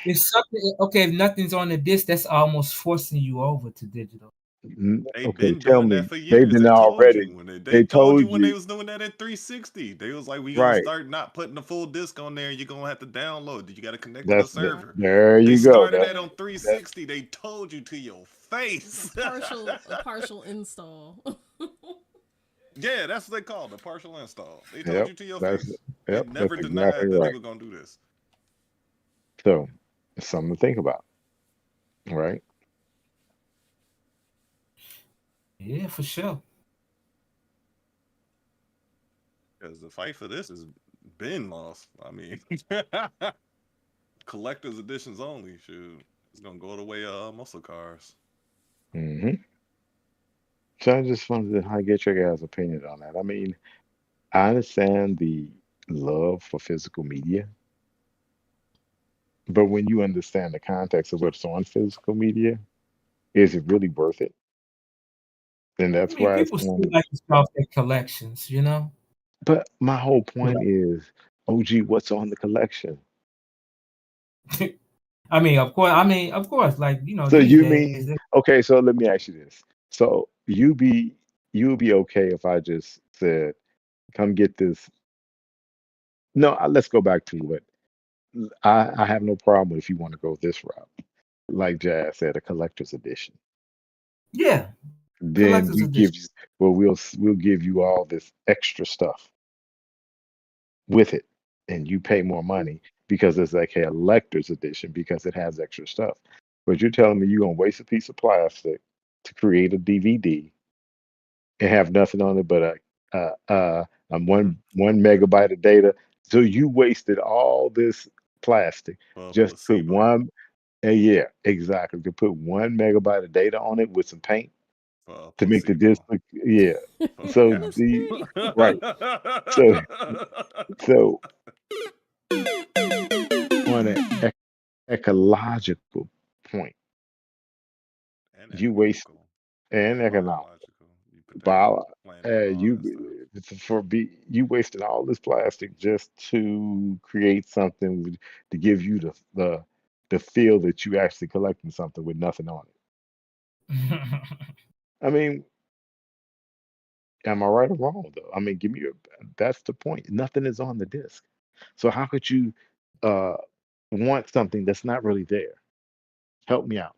it's something. Okay, if nothing's on the disc, that's almost forcing you over to digital. They Okay, been tell doing that me for they've years. been They told you already. when they They told you told when they you was doing that in 360. They was like, we gonna right. start not putting the full disc on there. You're gonna have to download it. You got to connect to the Yeah. server. There They you go. started Yeah. that on That 360. They told you to your face. A partial install. Yeah, that's what they called a partial install. They told yep. you to your That's face. They yep. never That's exactly denied that they right. were gonna do this. So it's something to think about, right? Yeah, for sure. Because the fight for this has been lost. I mean, collector's editions only. Shoot, it's gonna go the way of muscle cars. hmm So I just wanted to get your guys' opinion on that. I mean, I understand the love for physical media, but when you understand the context of what's on physical media, is it really worth it? And I that's mean, why it's people going still to. like to sell their collections, you know. But my whole point Like, is, OG, what's on the collection? I mean, of course. I mean, of course. Like So these you days, mean, okay, so let me ask you this. So you'd be okay if I just said, come get this. No, let's go back to it. I have no problem if you want to go this route. Like Jazz said, a collector's edition. yeah, then collector's we give you edition. well we'll give you all this extra stuff with it, and you pay more money because it's like a collector's edition because it has extra stuff. But you're telling me you're gonna waste a piece of plastic to create a DVD and have nothing on it but a one megabyte of data. So you wasted all this plastic For just to put placebo. one. Yeah, exactly. To put 1 megabyte of data on it with some paint For to make the disc placebo. look. Yeah. For So That's capsule. the crazy. right. So so on an ecological point, And you waste economical and and economic. biological. You protecting the Bio, planet and all you that stuff. you wasted all this plastic just to create something to give you the feel that you actually collecting something with nothing on it. I mean, am I right or wrong though? I mean, give me your. That's the point. Nothing is on the disc, so how could you uh want something that's not really there? Help me out.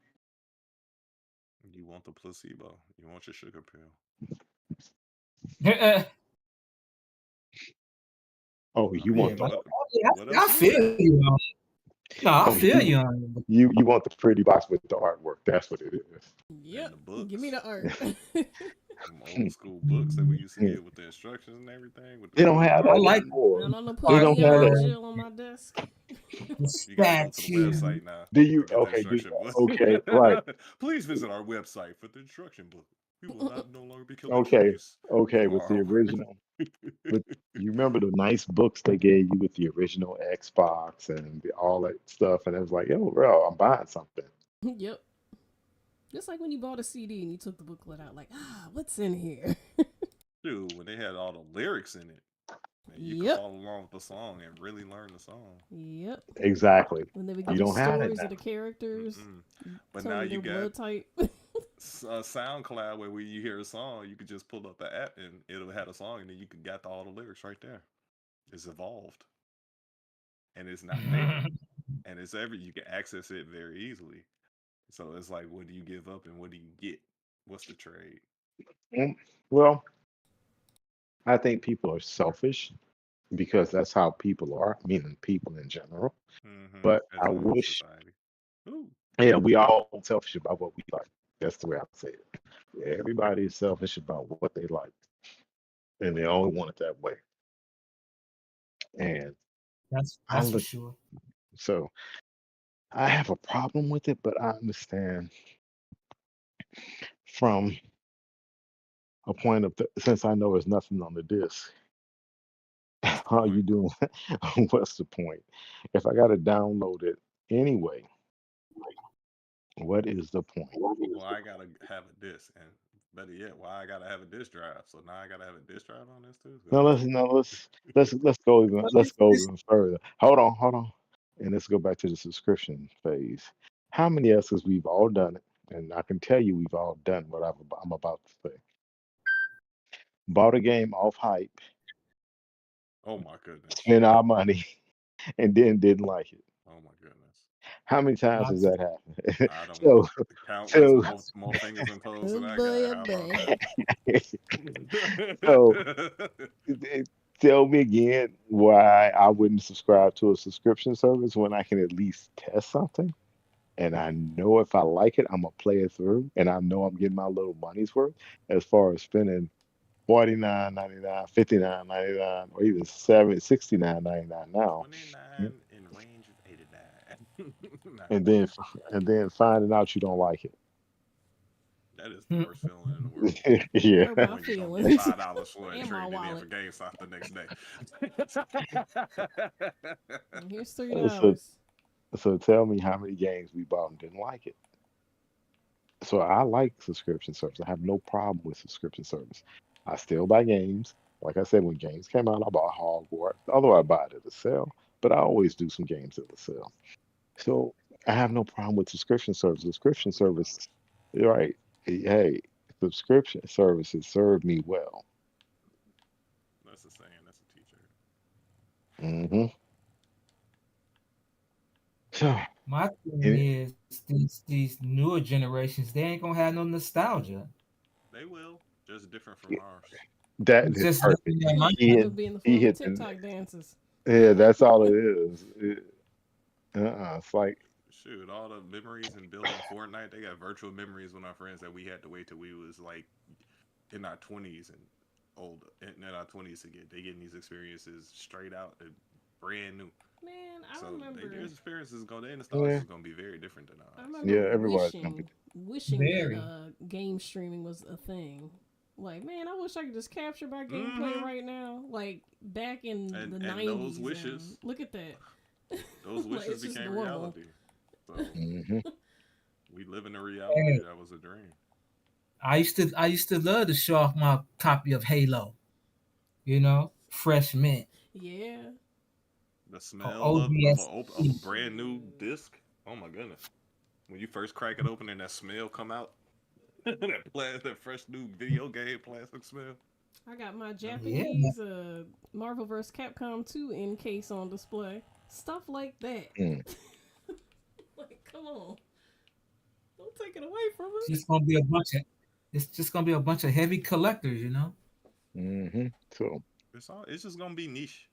You want the placebo. You want your sugar pill. Yeah, Oh, I you mean, want but the what I else is feel there? you on it. No, I oh feel you on it. you want the pretty box with the artwork. That's what it And Yep. the Give me books. the art. Them old school books that we used to get with the instructions and everything with the They don't cool have I that like artwork. anymore. I don't know. Put They part don't Leon have and that. Jill on my desk. the You got to go to the statue. website now Do you? to get the Okay. Do instruction book. okay. Right. Please visit our website for the instruction book. We will not no longer be killing Okay. trees Okay. for With the our original, with you remember the nice books they gave you with the original Xbox and all that stuff, and it was like, oh, bro, I'm buying something. Yep. Just like when you bought a CD and you took the booklet out, like, what's in here? Dude, when they had all the lyrics in it, and you could Yep. follow along with the song and really learn the song. Yep. Exactly. When they would You give you don't have that stories of now. the characters, Mm-mm. But tell now you you their got blood type. SoundCloud where when you hear a song, you could just pull up the app and it'll have a song, and then you can get all the lyrics right there. It's evolved, and it's not there, and it's every you can access it very easily. So it's like, what do you give up and what do you get? What's the trade? Mm, well, I think people are selfish because that's how people are, meaning people in general. But As I a whole wish, society. Ooh. yeah, we all selfish about what we like. That's the way I say it. Everybody is selfish about what they like, and they only want it that way. And I That's for look, sure. so I have a problem with it, but I understand from a point of since I know there's nothing on the disc, What's the how point? you doing? What's the point? If I got to download it anyway, what is the point? Well, I gotta have a disc, and better yet, why I gotta have a disc drive? So now I gotta have a disc drive on this too. No, That's let's go even further. Hold on, and let's go back to the subscription phase. How many of us, 'cause we've all done it, and I can tell you we've all done what I'm about to say. Bought a game off hype, oh my goodness. spent our money, and then didn't like it. Oh my goodness. How many times has Lots of that happened? I don't so, countless so, more fingers and toes Oh than I boy, got. oh How about boy. that? so it- tell me again why I wouldn't subscribe to a subscription service when I can at least test something. And I know if I like it, I'm gonna play it through, and I know I'm getting my little money's worth as far as spending 49.99, 59.99, or even 69.99 now, 29 in range of 89. Nah, and then and then finding out you don't like it. that is the worst feeling in the world. Yeah. Hurt my When you don't get feelings $5 for it and and my trade it in wallet. for GameStop the next day. And here's $3. So so tell me how many games we bought and didn't like it. So I like subscription service. I have no problem with subscription service. I still buy games. Like I said, when games came out, I bought Hogwarts. Although I buy it at a sale, but I always do some games at the sale. So I have no problem with subscription service. Subscription Which one? service, right? Hey, subscription services serve me well. That's a saying. That's a teacher. Hmm. So, My thing and is these newer generations, they ain't gonna have no nostalgia. They They will, just different from ours. That It's is just perfect. in their mind. He hit It'll be in the he form of hit the TikTok dances. yeah, that's all it is. It's like Shoot, all the memories and building Fortnite, they got virtual memories with our friends that we had to wait till we was like in our 20s and old in our 20s to get. They getting these experiences straight out and brand new. Man, I So their remember experiences going, their nostalgia yeah, is going to be very different than I ours. remember yeah, everybody's gonna be wishing that Very. game streaming was a thing. Like, man, I wish I could just capture my gameplay Mm-hmm. right now. Like back in the And those '90s, and wishes, look at that. those Like wishes it's just became normal. reality. So hmm we live in a reality Hey, that was a dream. I used to love to show off my copy of Halo. Fresh mint The or smell of a ODST. brand new disc. Oh my goodness! When you first crack it open and that smell come out, that fresh new video game plastic smell. I got my Yeah, Japanese Marvel vs. Capcom 2 in case on display. Stuff like that. Like, come on. Don't take it away from it's us. just gonna be a bunch of it's just gonna be a bunch of heavy collectors. So It's just gonna be niche,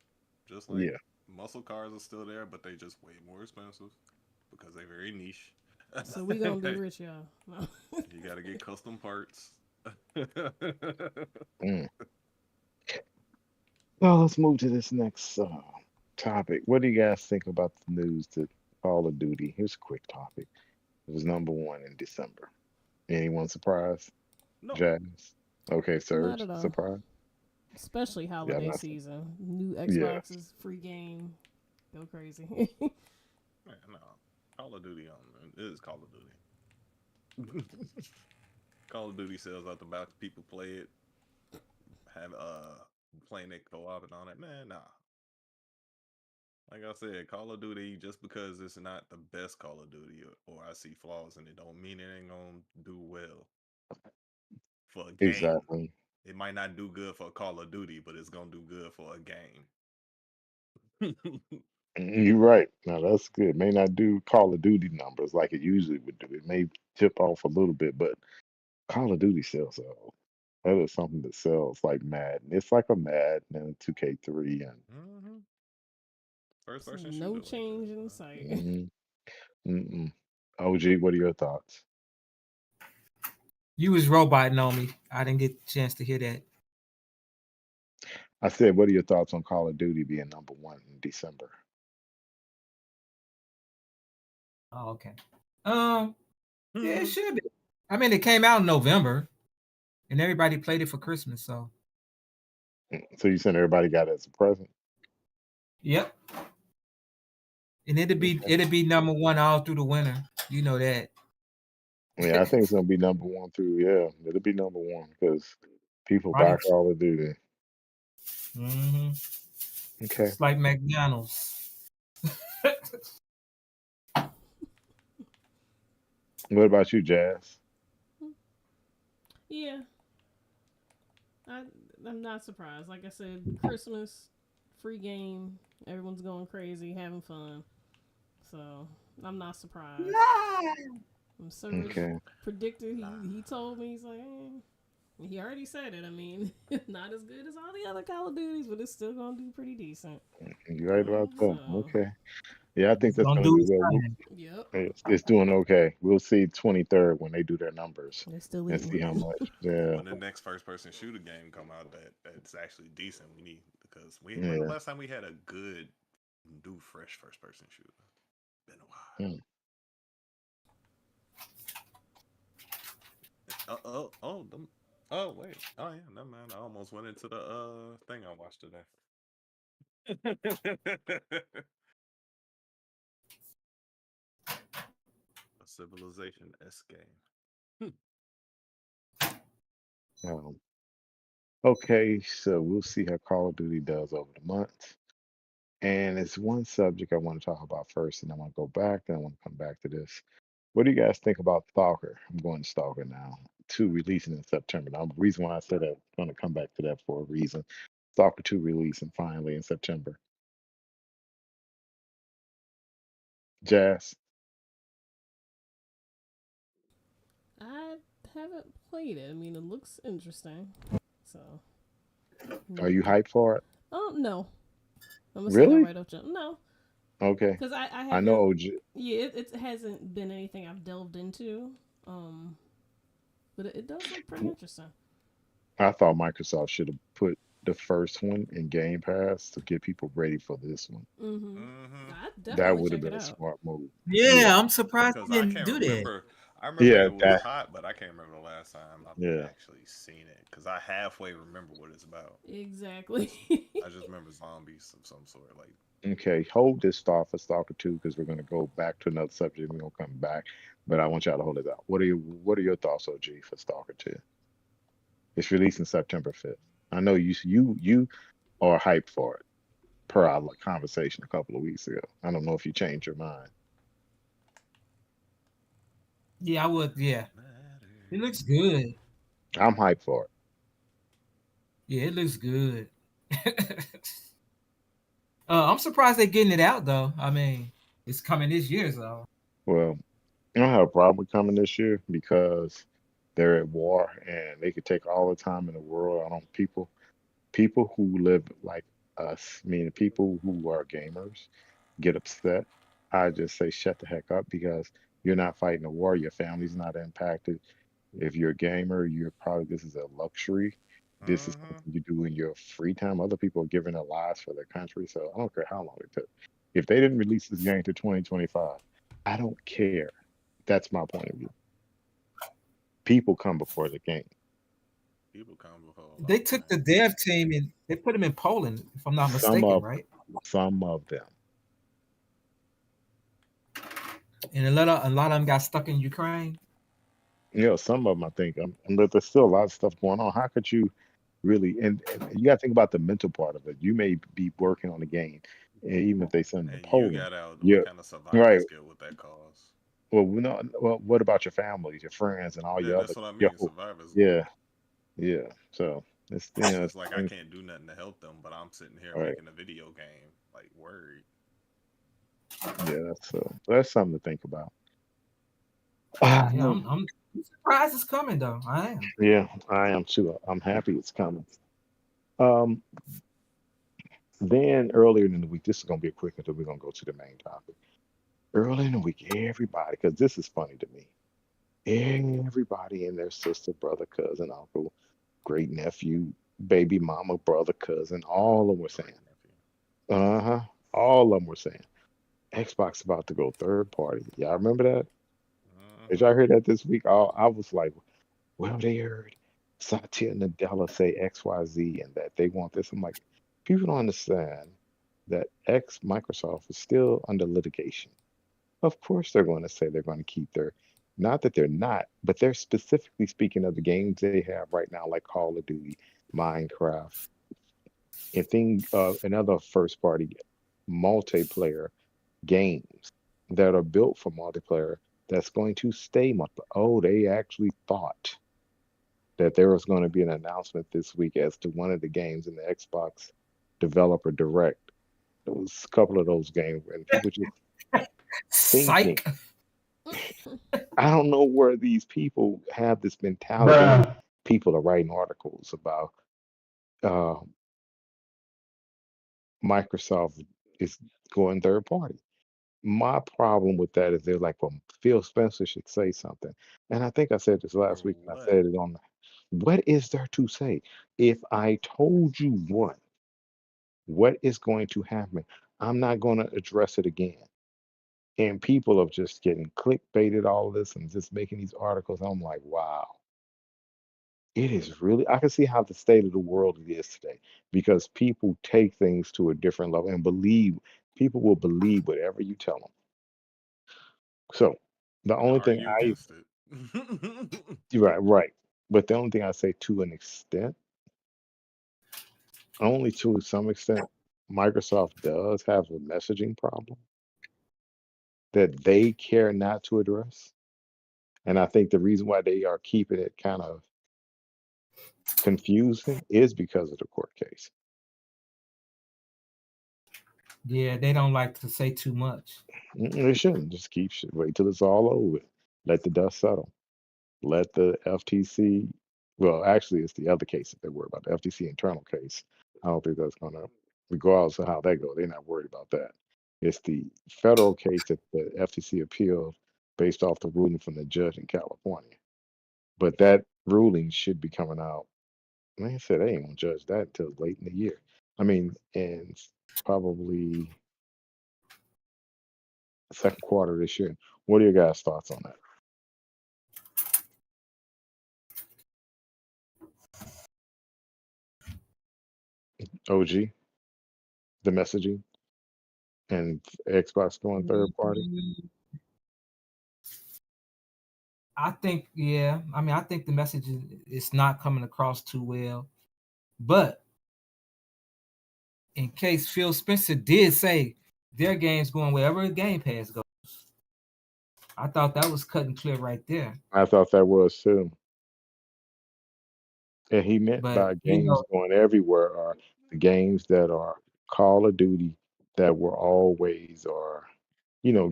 just like yeah, muscle cars are still there, but they just way more expensive because they're very niche. So we gonna be rich, y'all. No. You got to get custom parts. mm. Well, let's move to this next topic. What do you guys think about the news that Call of Duty? Here's a quick topic. It was number one in December. Anyone surprised? No. Jazz? Okay, Not Surge, at all. surprised? Especially Yeah, holiday nothing. season. New Yeah, Xboxes, free game. Go crazy. Man, no. Call of Duty it is Call of Duty. Call of Duty sells out the box. People play it, have playing it co-op and all that. Man, nah. Like I said, Call of Duty, just because it's not the best Call of Duty or I see flaws in it, don't mean it ain't gonna do well for a game. exactly. It might not do good for Call of Duty, but it's gonna do good for a game. You're right. Now that's good. May not do Call of Duty numbers like it usually would do. It may tip off a little bit, but Call of Duty sells out. That is something that sells like Madden. It's like a Madden and 2K3 and hmm First So person no shooter like that. change in sight. mm, mm-mm. OG, what are your thoughts? You was roboting on me. I didn't get a chance to hear that. I said, what are your thoughts on Call of Duty being number one in December? Oh, okay. Um, yeah, it Mhm. should be. I mean, it came out in November, and everybody played it for Christmas. So, So you said everybody got it as a present? yep. And it'd be Okay. it'd be number one all through the winter. You know that. Yeah, I think it's gonna be number one through. Yeah, it'll be number one because people buy Right. Call of Duty. hmm Okay. It's like McDonald's. What about you, Jazz? Yeah, I I'm not surprised. Like I said, Christmas, free game, everyone's going crazy, having fun. So I'm not surprised. Surge Okay. predicted. Nah. He told me he's like, he already said it. I mean, not as good as all the other Call of Duties, but it's still gonna do pretty decent. You right about that. So, Okay. Yeah, I think He's that's gonna gonna do do his well. thing. yep, It's doing okay. We'll see 23rd when they do their numbers they're still and see eating. how much. And Yeah. when the next first person shooter game come out that's actually decent, we need because when the Yeah. last time we had a good new fresh first person shooter? Been a while. Mm. Them, oh wait. Oh yeah, never mind. I almost went into the thing I watched today. A Civilization S game. Um, okay, so we'll see how Call of Duty does over the months. And it's one subject I want to talk about first, and I want to go back, and I want to come back to this. What do you guys think about Stalker? I'm going to Stalker now. Two releasing in September. Now, the reason why I said that, I'm going to come back to that for a reason. Stalker 2 releasing finally in September. Jazz. I haven't played it. I mean, it looks interesting. So. Are you hyped for it? No. I'm gonna say that Really? right off jump. No, Okay. because I I know haven't. OG. Yeah, it hasn't been anything I've delved into. Um, but it does look pretty interesting. I thought Microsoft should have put the first one in Game Pass to get people ready for this one. Mm-hmm. Mm-hmm. I'd That definitely would have check it been a out. smart move. Yeah. Yeah, I'm surprised Because he I didn't can't do that. remember. I remember Yeah, it was that hot, but I can't remember the last time I've yeah. actually seen it. Because I halfway remember what it's about. Exactly. I just remember zombies of some sort. Like, Okay, hold this thought for Stalker 2 because we're gonna go back to another subject. We're gonna come back. But I want y'all to hold it out. What are your thoughts, OG, for Stalker 2? It's releasing September 5th. I know you are hyped for it per our conversation a couple of weeks ago. I don't know if you changed your mind. Yeah, I would. Yeah, it matter. looks good. I'm hyped for it. Yeah, it looks good. I'm surprised they're getting it out though. I mean, it's coming this year, so Well, I don't have a problem with coming this year because they're at war and they could take all the time in the world. I don't people who live like us, meaning people who are gamers, get upset. I just say shut the heck up because you're not fighting a war. Your family's not impacted. If you're a gamer, you're probably this is a luxury. This is Mm-hmm. something you do in your free time. Other people are giving their lives for their country, so I don't care how long it took. If they didn't release this game to 2025, I don't care. That's my point of view. People come before the game. People come before a lot they of took the things. dev team and they put them in Poland, if I'm not Some mistaken, of right? some of them. And a lot of them got stuck in Ukraine. Some of them I think, but there's still a lot of stuff going on. How could you really? And you got to think about the mental part of it. You may be working on the game, and even if they send them to And you Poland, got out what yeah, kind of survival right. skill would that cause? Well, we know. Well, what about your family, your friends, and all Yeah, your that's other what I your mean. whole, Survivor skill. yeah, yeah. So it's It's it's like I things, can't do nothing to help them, but I'm sitting here right. making a video game. Like, word. Yeah, that's something to think about. Yeah, No, I'm surprised it's coming though. I am. yeah, I am too. I'm happy it's coming. Um, then earlier in the week, this is gonna be a quick until we're gonna go to the main topic. Early in the week, everybody, because this is funny to me. Everybody and their sister, brother, cousin, uncle, great nephew, baby mama, brother, cousin, all of them were saying, Great nephew. uh-huh, all of them were saying, Xbox about to go third party. Y'all remember that? Did Mm-hmm. y'all hear that this week? I was like, well, they heard Satya Nadella say XYZ and that they want this. I'm like, people don't understand that Microsoft is still under litigation. Of course, they're going to say they're going to keep their, not that they're not, but they're specifically speaking of the games they have right now, like Call of Duty, Minecraft, and other first party multiplayer games that are built for multiplayer that's going to stay multiplayer. Oh, they actually thought that there was going to be an announcement this week as to one of the games in the Xbox Developer Direct. There was a couple of those games, and people just thinking, Psych. I don't know where these people have this mentality. People are writing articles about uh, Microsoft is going third party. My problem with that is they're like, well, Phil Spencer should say something. And I think I said this For last week, and I what? said it on what is there to say? If I told you what is going to happen, I'm not going to address it again. And people are just getting clickbaited all this and just making these articles. I'm like, wow, it is really, I can see how the state of the world it is today because people take things to a different level and people will believe whatever you tell them. So the And only thing argue against it. right, right. But the only thing I say to an extent, only to some extent, Microsoft does have a messaging problem that they care not to address. And I think the reason why they are keeping it kind of confusing is because of the court case. Yeah, they don't like to say too much. They shouldn't just wait till it's all over with. Let the dust settle. Let the FTC. Well, actually, it's the other case that they're worried about. The FTC internal case. I don't think that's gonna, regardless of how that goes, they're not worried about that. It's the federal case that the FTC appealed based off the ruling from the judge in California. But that ruling should be coming out. Like I said, they ain't gonna judge that until late in the year. I mean, and probably second quarter this year. What are your guys' thoughts on that? OG, the messaging, and Xbox going third party. I think, yeah. I mean, I think the message is not coming across too well. But in case Phil Spencer did say their game's going wherever Game Pass goes, I thought that was cut and clear right there. I thought that was too. And he meant But by games going everywhere are the games that are Call of Duty that were always, or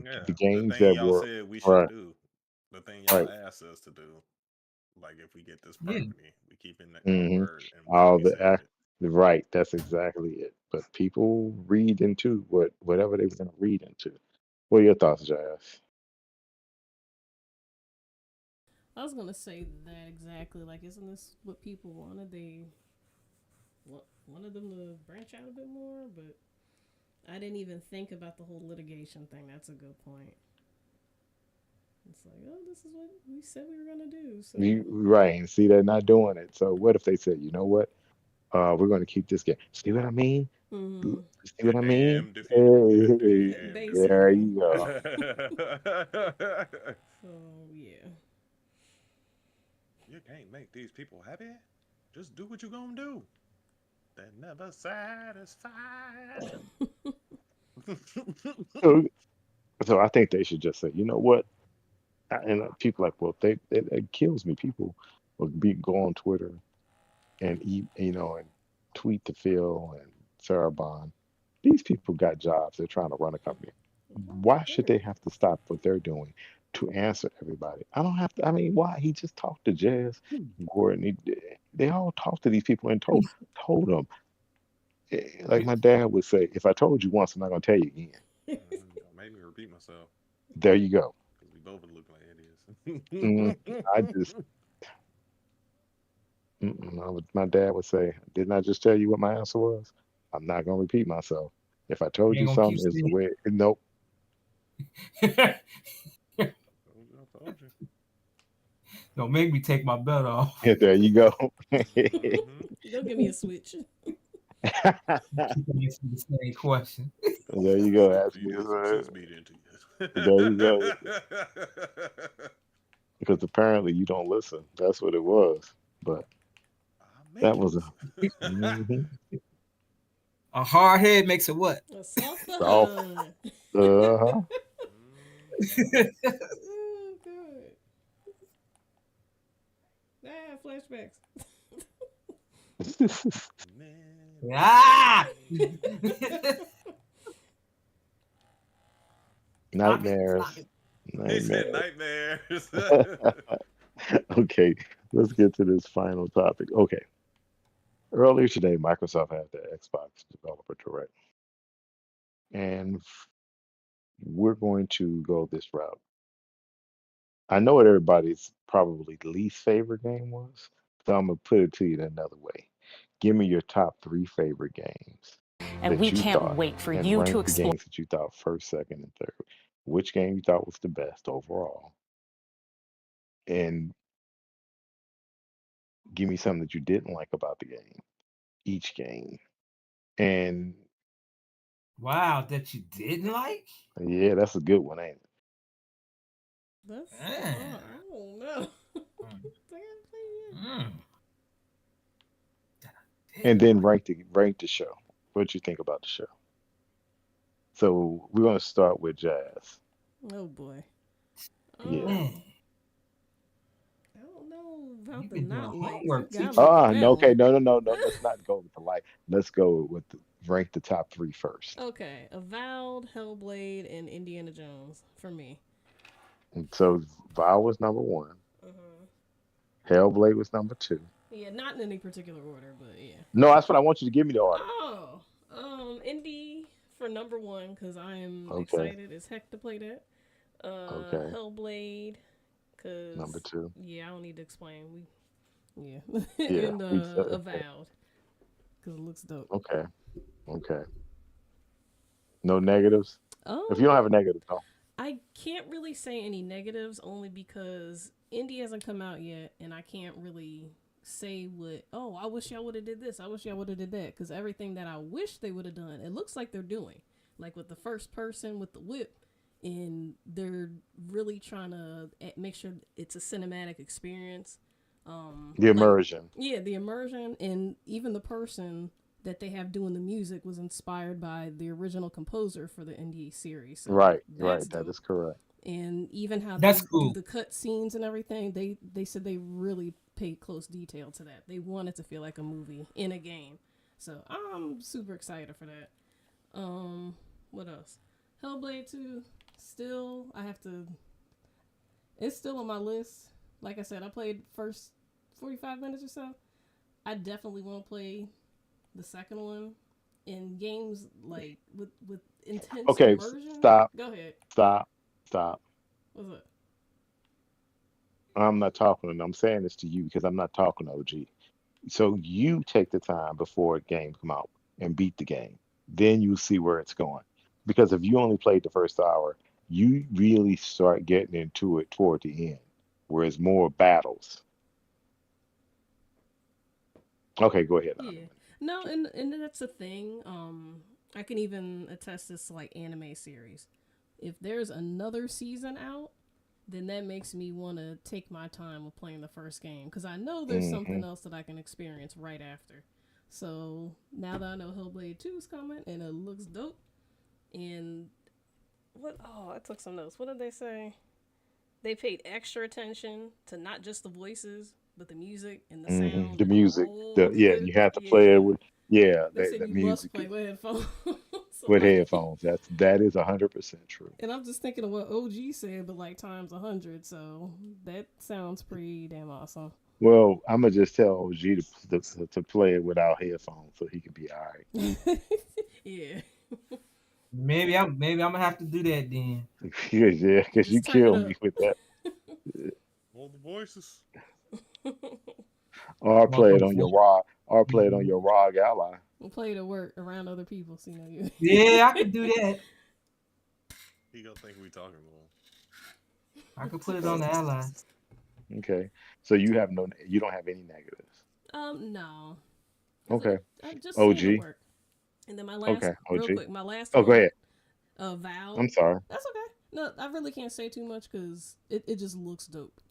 Yeah, the the games thing that y'all were said we should right, do, the thing y'all right. asked us to do. Like if we get this yeah, property, we keeping our hmm word and we, All we the said act it. right. That's exactly it. But people read into whatever they were going to read into. What are your thoughts, Jazz? I was gonna say that exactly. Like, isn't this what people wanted? They wanted them to branch out a bit more, but I didn't even think about the whole litigation thing. That's a good point. It's like, oh, this is what we said we were gonna do. So, Right, and see, they're not doing it. So what if they said, you know what? We're going to keep this game. See what I mean? mm-hmm. See You're what I mean? damned if you do. You're Hey, damned if you there Basically. you go. do. So yeah. You can't make these people happy. Just do what you gonna do. They're never satisfied. So, so I think they should just say, you know what? And people like, well, it kills me. People will go on Twitter and and tweet to Phil and Sarah Bond. These people got jobs. They're trying to run a company. Why Why would should they they? have to stop what they're doing to answer everybody? I don't have to. I mean, why? He just talked to Jazz Gordon. They all talked to these people and told them. Like my dad would say, if I told you once, I'm not gonna tell you again. Don't make me repeat myself There you go. because we both look like Mm, idiots. I just, my dad would say, didn't I just tell you what my answer was? I'm not gonna repeat myself. If I you told ain't you gonna keep something is the saying way, nope. it. I told you. Don't make me take my belt off. There you go. Mm-hmm. Don't give me a switch. Keep answering the same question. There you go. Since Ask you me. did some sense beat into There you go. you. Because apparently you don't listen. That's what it was. But I'll that make was it. a mhm, A hard head makes it what? A soft soft. behind. Uh-huh. Mhm. Oh god. Ah, flashbacks. Ah! Memories. Stop it! Stop Nightmares. it! He said Nightmares. nightmares. Okay, let's get to this final topic. Okay. Earlier today, Microsoft had the Xbox Developer Direct, and we're going to go this route. I know what everybody's probably least favorite game was, so I'm gonna put it to you in another way. Give me your top three favorite games And we that you can't thought, wait for and you to rank the explore. games that you thought first, second, and third. Which game you thought was the best overall, and give me something that you didn't like about the game, each game. And Wow, that you didn't like? yeah, that's a good one, ain't it? That's Ah. I don't know. Mm, I haven't played yet. mm, that I And didn't then like. rank the show. What you think about the show? So we're gonna start with Jazz. Oh boy. Yeah. Man, I don't know about you've the been doing not likes. You homework got me teaching. with No, that okay, one. no. Let's not go with the light. Let's go with rank the top three first. Okay, Avowed, Hellblade, and Indiana Jones for me. And so Vow was number one. Uh-huh. Hellblade was number 2. Yeah, not in any particular order, but yeah. No, that's what I want you to give me the order. Oh, indie for number 1 because I am Okay. excited as heck to play that. Okay. Hellblade, cause Number 2. yeah, I don't need to explain. Yeah. And Okay. Avowed, cause it looks dope. Okay. Okay. No negatives. If you don't have a negative, no. I can't really say any negatives only because indie hasn't come out yet, and I can't really say what. Oh, I wish y'all would have did this. I wish y'all would have did that. Because everything that I wish they would have done, it looks like they're doing. Like with the first person with the whip, and they're really trying to make sure it's a cinematic experience. The immersion. Yeah, the immersion, and even the person that they have doing the music was inspired by the original composer for the indie series. So Right. that's That dope. is correct. And even how That's they cool. do the cut scenes and everything, they said they really paid close detail to that. They wanted to feel like a movie in a game. So I'm super excited for that. What else? Hellblade 2, still it's still on my list. Like I said, I played first 45 minutes or so. I definitely want to play the second one in games like with intense Okay. immersion. Stop. Go ahead. Stop. What's up? I'm not talking to. I'm saying this to you because I'm not talking to OG. So you take the time before a game come out and beat the game. Then you see where it's going. Because if you only played the first hour, you really start getting into it toward the end, where it's more battles. Okay, go ahead. Yeah. No, and that's the thing. I can even attest this to like anime series. If there's another season out, then that makes me want to take my time with playing the first game because I know there's something else that I can experience right after. So now that I know Hellblade 2 is coming and it looks dope, and what? Oh, I took some notes. What did they say? They paid extra attention to not just the voices, but the music and the sound. The And music. all Yeah, the you have to play it with They said the you must music play with headphones. with headphones. That is 100% true. And I'm just thinking of what OG said, but like times 100. So that sounds pretty damn awesome. Well, I'm gonna just tell OG to play it without headphones so he can be all right. Yeah. Maybe I'm gonna have to do that then. Yeah, because you Just turn it kill me up. with that. All the voices. Or play it on your Motherfucker. ROG Ally. We'll play it at work around other people, so you know you. Yeah, I could do that. He gonna think we talking to him. I could put it on the ally. Okay, so you don't have any negatives. No. Okay, I'm just saying to OG. work. And then my last, Okay, real OG. quick, my last Oh, go one, ahead. Vow. I'm sorry. That's okay. No, I really can't say too much because it just looks dope.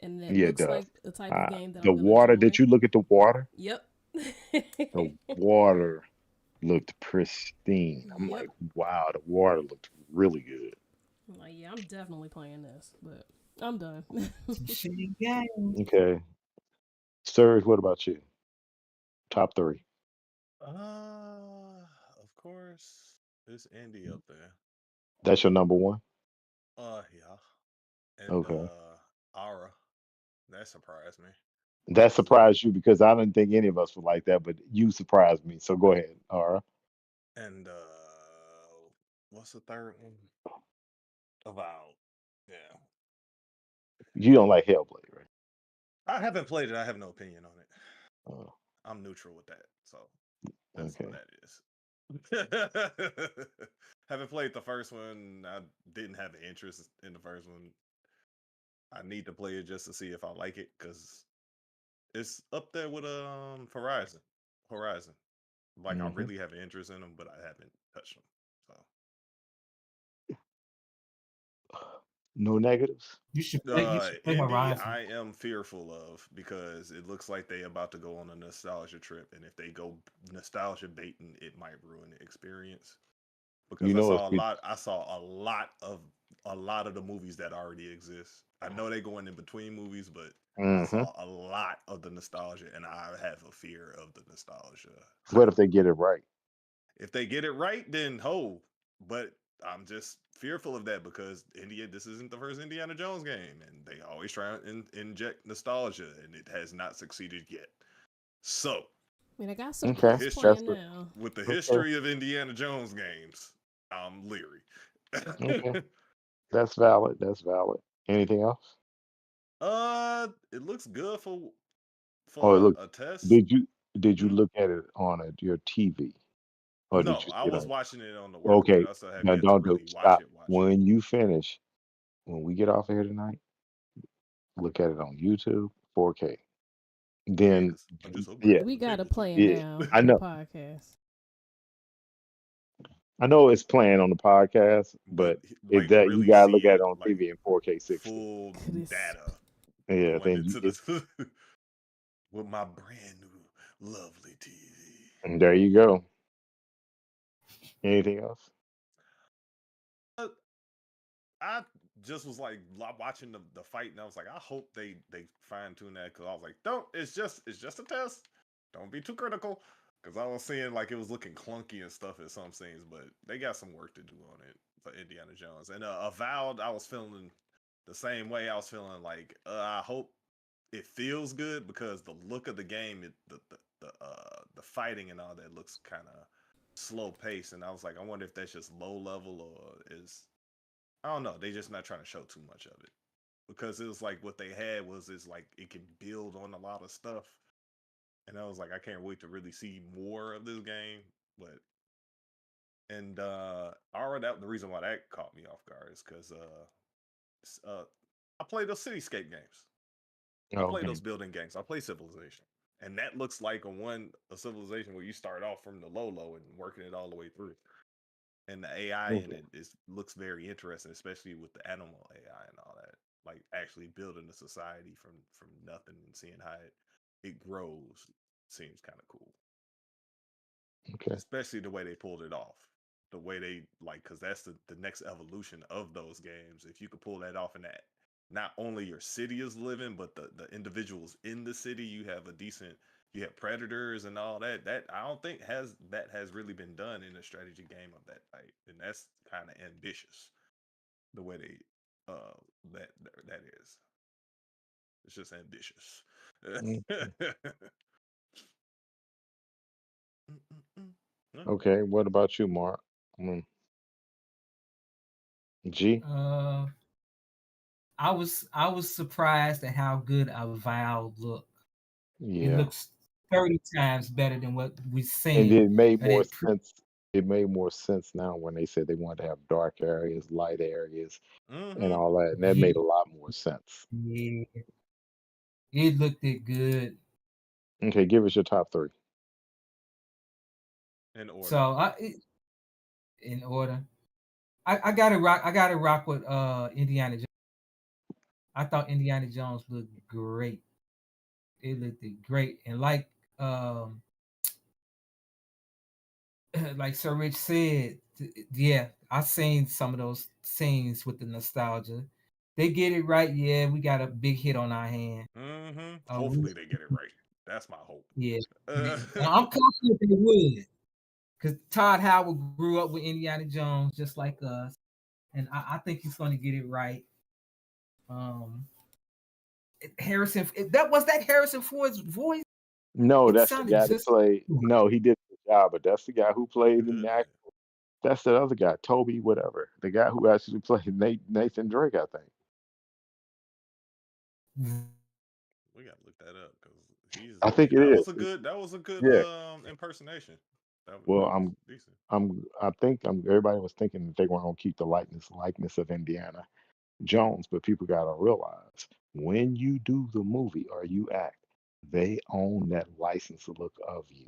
And it Yeah, it looks does. like the type of game that The I'm going to water. enjoy. Did you look at the water? Yep. The water looked pristine. I'm Yep. like, wow, the water looked really good. I'm like, yeah, I'm definitely playing this, but I'm done. Shitty game. Okay, Serge, what about you? Top 3. Of course, it's Andy up there. That's your number 1. Yeah, and Okay, Aura. That surprised me. that surprised you because I didn't think any of us would like that, but you surprised me. So go ahead, Ara. And what's the third one? Avowed. Yeah, You don't like Hellblade, right? I haven't played it. I have no opinion on it. Oh, I'm neutral with that, so that's okay. what that is. Haven't played the first one. I didn't have an interest in the first one. I need to play it just to see if I like it because it's up there with Horizon. Horizon. Like I hmm really have an interest in them, but I haven't touched them. So No negatives. You should play Indie, Horizon. I am fearful of because it looks like they about to go on a nostalgia trip, and if they go nostalgia baiting, it might ruin the experience. Because You I know saw it's a lot. I saw a lot of the movies that already exist. I know they're going in between movies, but I hmm saw a lot of the nostalgia, and I have a fear of the nostalgia What if hype. they get it right? If they get it right, then ho. But I'm just fearful of that because this isn't the first Indiana Jones game, and they always try and inject nostalgia, and it has not succeeded yet. So, I mean, I got some Okay, plans that's planned the, now. with the okay. history of Indiana Jones games, I'm leery. Okay, that's valid. That's valid. Anything else? It looks good Oh, for look, a test. did you Hmm? look at it on your TV, or did No, you I see it was on? watching it on the work Okay, computer. I still have now yet to don't do really watch stop. it. Watch it. When you finish, when we get off of here tonight, look at it on YouTube, 4K. Yeah, Then, because I just yeah, upgraded We my got a cable too. plan yeah, now I for the know, podcast. I know it's playing on the podcast, But but like it's that you really gotta look see at it it on like TV in 4K 60. full Crisp. data Yeah, going then into the with my brand new lovely TV. and there you go. Anything else? Uh, I just was like watching the fight, and I was like, I hope they fine tune that because I was like, don't. It's just a test. Don't be too critical because I was seeing like it was looking clunky and stuff at some scenes, but they got some work to do on it for Indiana Jones. And Avowed, I was feeling the same way. I was feeling like I hope it feels good because the look of the game, the fighting and all that looks kind of slow paced, and I was like, I wonder if that's just low level or is I don't know. They just not trying to show too much of it because it was like what they had is like it can build on a lot of stuff, and I was like, I can't wait to really see more of this game. But and already the reason why that caught me off guard is because I play those cityscape games. I play Okay. those building games. I play Civilization, and that looks like a Civilization where you start off from the low and working it all the way through. And the AI in Okay. it looks very interesting, especially with the animal AI and all that. Like actually building a society from nothing and seeing how it grows seems kind of cool. Okay. Especially the way they pulled it off. The way they like, because that's the next evolution of those games. If you could pull that off, and that not only your city is living, but the individuals in the city, you have predators and all that. That I don't think has really been done in a strategy game of that type, and that's kind of ambitious. The way they uh that that is, it's just ambitious. Mm. Yeah. Okay. What about you, Mark? Mm. G. Uh, I was surprised at how good Avowed looked. It Yeah. looks 30 times better than what we've And seen. it made But more sense. It made more sense now when they said they wanted to have dark areas, light areas, and Mm-hmm. all that. And that yeah, made a lot more sense. yeah, it looked it good. Okay, give us your top three. In order. So in order, I gotta rock. I gotta rock with Indiana Jones. I thought Indiana Jones looked great. It looked great, and um like Sir Rich said, yeah, I seen some of those scenes with the nostalgia. They get it right. Yeah, we got a big hit on our hand. Mm-hmm. Uh, we, Hopefully they get it right. That's my hope. yeah, Uh, I'm confident they would, because Todd Howard grew up with Indiana Jones just like us, and I think he's going to get it right. Um, Harrison, that Harrison Ford's voice. No, It that's the sounded guy that just. played. No, he did the job, but that's the guy who played in yeah. that. That's the other guy, Toby, whatever. The guy who actually played Nathan Drake, I think. We gotta look that up because he's I think it that is. was a good Yeah. impersonation. Well, That was decent. I think everybody was thinking that they were going to keep the likeness of Indiana Jones, but people got to realize when you do the movie or you act, they own that license look of you.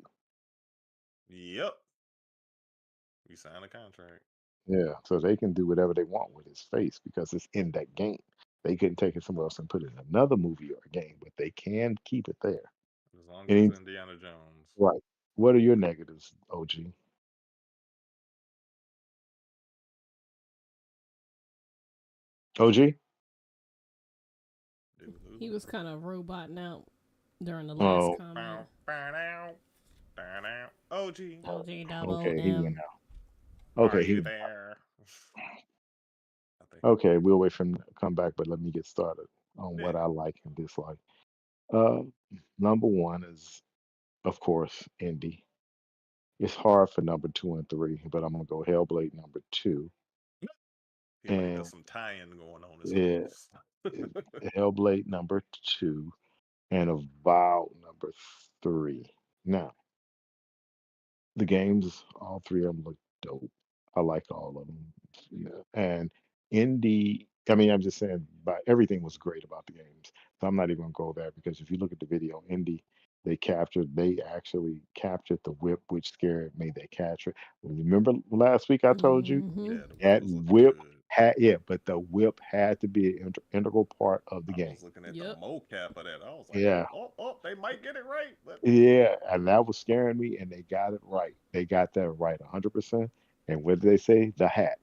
Yep. We signed a contract. Yeah, so they can do whatever they want with his face because it's in that game. They couldn't take it somewhere else and put it in another movie or a game, but they can keep it there. As long as it's And Indiana Jones. right, what are your negatives, OG? OG? Did we lose He him? was kind of roboting out during the last Oh, comment. Bow, bow, down, down, down. OG. OG double okay, he M. went out. Are Okay, you he there? I think. okay. We'll wait for him to come back, but let me get started on Yeah. what I like and dislike. Uh, Number one is, of course, indie. It's hard for number two and three, but I'm gonna go Hellblade number two, Feel like there's and some tie-in going on. It's yeah, close. it- Hellblade number two, and Avowed number three. Now, the games, all three of them look dope. I like all of them. Yeah. And indie, I mean, I'm just saying, but everything was great about the games. So I'm not even gonna go there because if you look at the video, indie, they actually captured the whip, which scared me. They captured. Remember last week I told you Mm-hmm. Yeah, the whip that was looking whip good. had, yeah, but the whip had to be an integral part of the I game. was looking at the Yep. mocap of that. I was like, Yeah, oh, they might get it right. But yeah, and that was scaring me, and they got it right. They got that right 100%. And what did they say? The hat.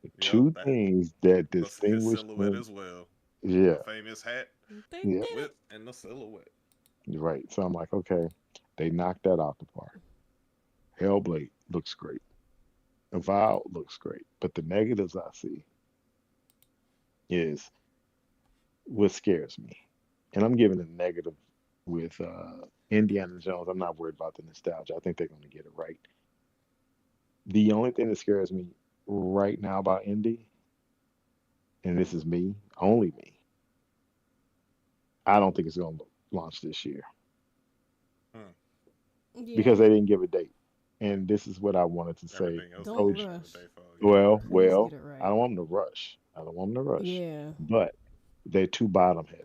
The yep, two that things that his distinguish silhouette them. as well. The Yeah, famous hat, They yeah, the did it. whip, and the silhouette. you're right. So I'm like, okay, they knocked that out the park. Hellblade looks great. Avowed looks great. But the negatives I see is what scares me. And I'm giving a negative with Indiana Jones. I'm not worried about the nostalgia. I think they're going to get it right. The only thing that scares me right now about Indy, and this is me, only me, I don't think it's going to launch this year Hmm. Yeah. because they didn't give a date. And this is what I wanted to say. Everything I else they Don't told did you. give a rush. day for. Yeah. Please Well, get it I right. don't want them to rush. I don't want them to rush. Yeah. But they're too bottom heavy.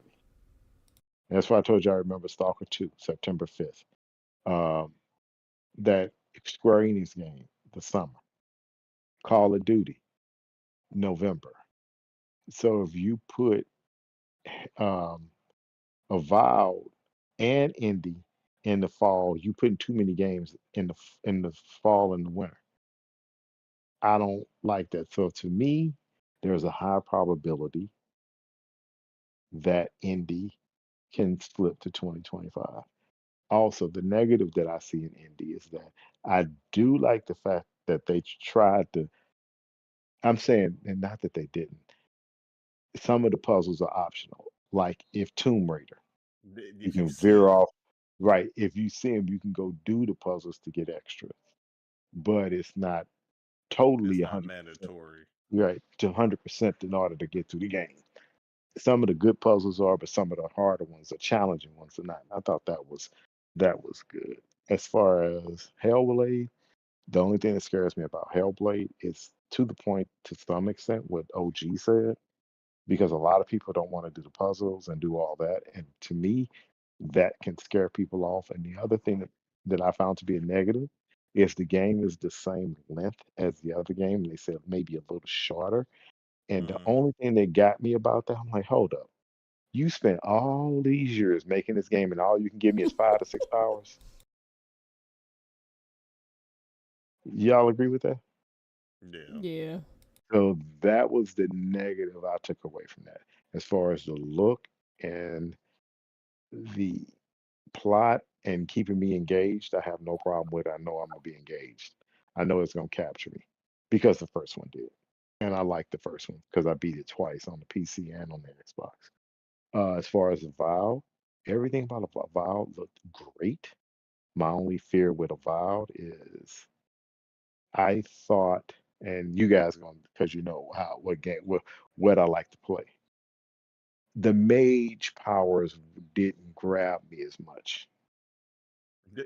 And that's why I told you I remember Stalker 2, September 5th. Um, that Square Enix game, the summer. Call of Duty, November. So if you put um, Avowed and Indie in the fall, you putting too many games in the fall and the winter. I don't like that. So to me, there's a high probability that Indie can slip to 2025. Also, the negative that I see in Indie is that I do like the fact that they tried to, I'm saying, and not that they didn't, some of the puzzles are optional. Like if Tomb Raider, you If you can see veer him, off. Right. If you see them, you can go do the puzzles to get extras, but it's not totally it's not 100%. mandatory. Right. To 100% in order to get through the game. Some of the good puzzles are, but some of the harder ones, the challenging ones, are not. I thought that was good. As far as Hellblade, the only thing that scares me about Hellblade is to the point, to some extent, what OG said, because a lot of people don't want to do the puzzles and do all that. And to me, that can scare people off. And the other thing that I found to be a negative is the game is the same length as the other game. They said maybe a little shorter. And the Hmm. only thing that got me about that, I'm like, hold up. You spent all these years making this game, and all you can give me is 5 to 6 hours. Y'all agree with that? Yeah. Yeah. So that was the negative I took away from that. As far as the look and the plot and keeping me engaged, I have no problem with it. I know I'm gonna be engaged. I know it's gonna capture me because the first one did. And I like the first one because I beat it twice on the PC and on the Xbox. As far as Avowed, everything about Avowed looked great. My only fear with Avowed is I thought, and you guys going because you know how what game what I like to play. The mage powers didn't grab me as much.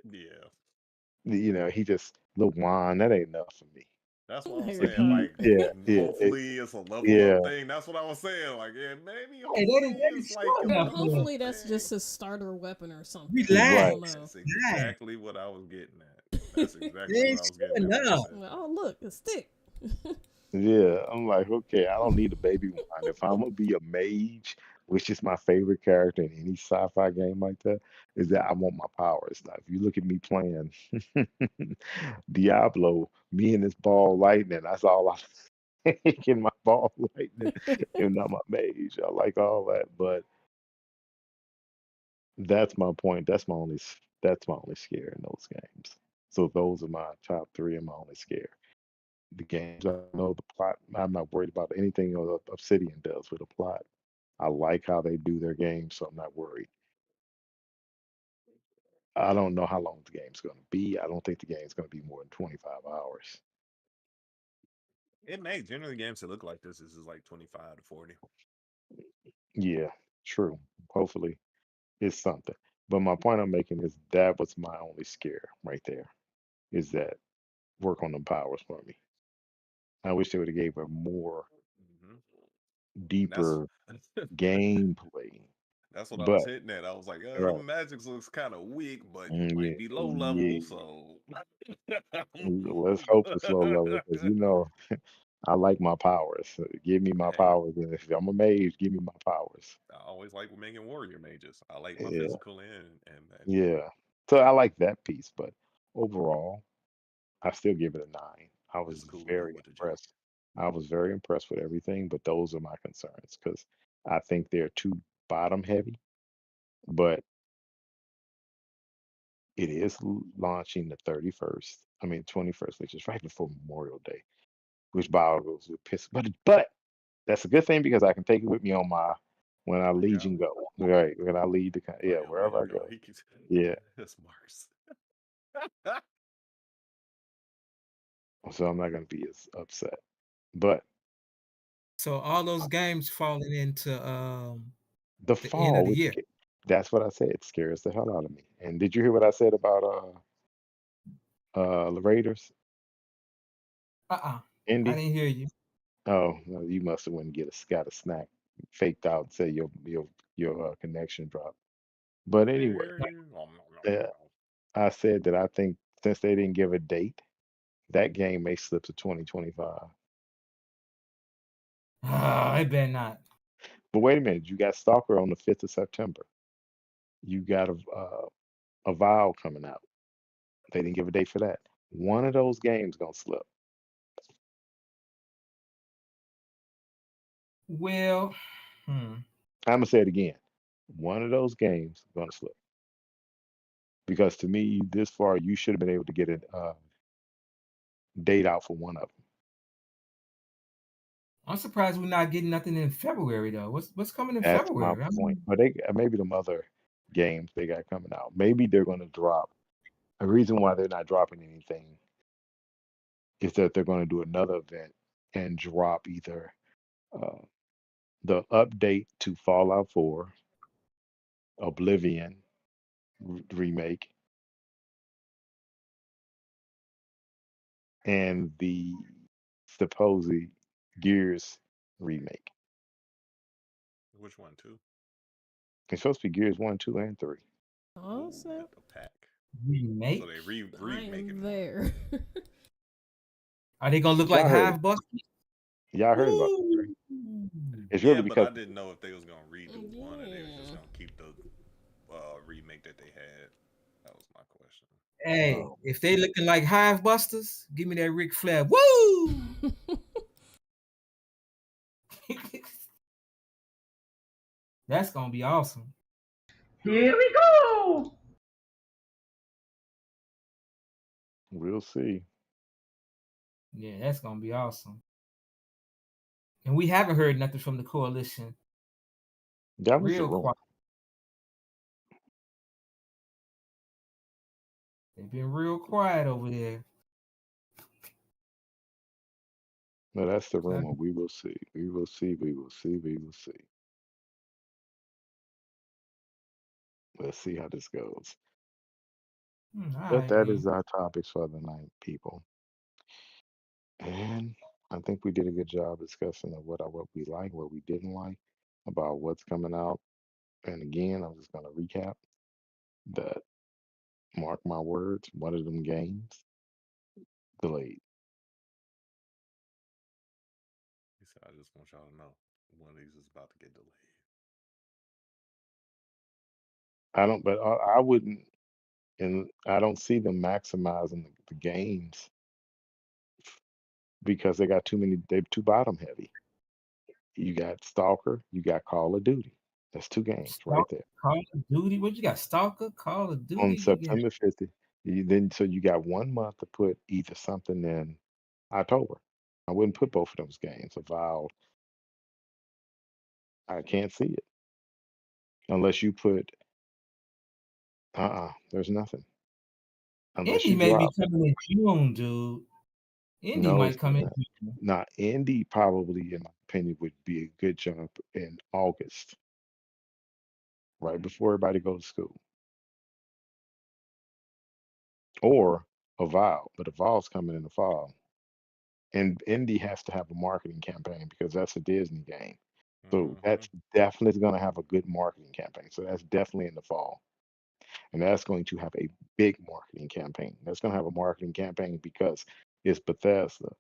Yeah. He just little wine that ain't enough for me. That's what I'm Harry If saying. you, Potter. Like, yeah, yeah, hopefully it's a level yeah, up thing. That's what I was saying. Like, yeah, maybe Hey, hopefully they didn't it's like show a enough. level up Hopefully that's just thing. a starter weapon or something. I Relax, right. don't know. That's relax. exactly what I was getting at. That's They exactly what ain't I was show getting at when you enough. said that. Oh look, a stick. Yeah, I'm like, okay, I don't need a baby wine. If I'm gonna be a mage, which is my favorite character in any sci-fi game like that, is that I want my powers. Now, if you look at me playing Diablo, me and this ball lightning, that's all I'm taking my ball lightning and not my mage. I like all that, but that's my point. That's my only scare in those games. So those are my top three and my only scare. The games I know the plot. I'm not worried about anything Obsidian does with the plot. I like how they do their games, so I'm not worried. I don't know how long the game's going to be. I don't think the game's going to be more than 25 hours. It may generally games that look like this is like 25 to 40. Yeah, true. Hopefully, it's something. But my point I'm making is that was my only scare right there. Is that work on them powers for me? I wish they would have gave her more hmm And deeper gameplay. that's what I was But hitting at. I was like, right, Magic looks kind of weak, but it yeah, might be low level, yeah. so Let's hope it's low level because I like my powers. So give me my hey, powers, and if I'm a mage, give me my powers. I always like making warrior mages. I like my Yeah, physical and magic. yeah. So I like that piece, but overall, I still give it a 9. I It's was cool to do very with the gym. impressed. I was very impressed with everything, but those are my concerns because I think they're too bottom heavy. But it is launching the 31st. I mean 21st, which is right before Memorial Day, which boggles with piss. But that's a good thing because I can take it with me on my when I Oh Legion yeah. go. Right, when I lead Oh yeah, yeah, wherever Legion I go. go. He keeps Yeah. that's Mars. So I'm not gonna be as upset. But So all those games falling into the the end of fall the would year. that's what I said. It scares the hell out of me. And did you hear what I said about the Raiders? I Indy? didn't hear you. Oh, well, you must have went and got a snack, faked out, say your connection dropped. But anyway, uh, I said that I think since they didn't give a date, that game may slip to 2025. I better not. But wait a minute, you got Stalker on the 5th of September. You got a Vow coming out. They didn't give a date for that. One of those games gonna slip. Well, I'm gonna say it again. One of those games gonna slip because to me, this far, you should have been able to get a date out for one of them. I'm surprised we're not getting nothing in February though. What's coming in That's my February? point. But they maybe them other games they got coming out. Maybe they're gonna drop. A reason why they're not dropping anything is that they're going to do another event and drop either uh, the update to Fallout 4, Oblivion remake, and the supposed Gears remake. Which one, two? It's supposed to be Gears 1, 2, and 3. Oh, Ooh, snap. the pack. Remake? So they I remaking am one. there. Are they gonna look like Y'all heard, Hive Busters? y'all heard about this, right? Ooh. It's really Yeah, but because I didn't know if they was gonna redo one or they was just Yeah. gonna keep the remake that they had. That was my question. Hey, um, if they looking like Hive Busters, give me that Ric Flair. Woo! That's gonna be awesome. Here we go. we'll see. Yeah, that's gonna be awesome. And we haven't heard nothing from the coalition. That was the Real rumor. quiet. They've been real quiet over there. No, that's the So, rumor. We will see. We will see. We will see. We will see. Let's see how this goes. all But right, that man. is our topics for the night, people. And I think we did a good job discussing of what we like, what we didn't like, about what's coming out. And again, I'm just gonna recap that mark my words, one of them games delayed. He said, I just want y'all to know one of these is about to get delayed. I don't, but I wouldn't, and I don't see them maximizing the games because they got too many. They're too bottom heavy. You got Stalker, you got Call of Duty. That's two games right there. Call of Duty. What you got? Stalker, Call of Duty. On You got September 50th, then so you got 1 month to put either something in October. I wouldn't put both of those games. Avowed, I can't see it unless you put. There's nothing unless Indy you may be drop. coming in June, dude. Indy No, might it's come in not. June. Nah, Indy probably, in my opinion, would be a good jump in August, right before everybody goes to school, or Avowed, but Avowed's coming in the fall. And Indy has to have a marketing campaign because that's a Disney game. So Mm-hmm. that's definitely going to have a good marketing campaign. So that's definitely in the fall. And that's going to have a big marketing campaign. That's going to have a marketing campaign because it's Bethesda.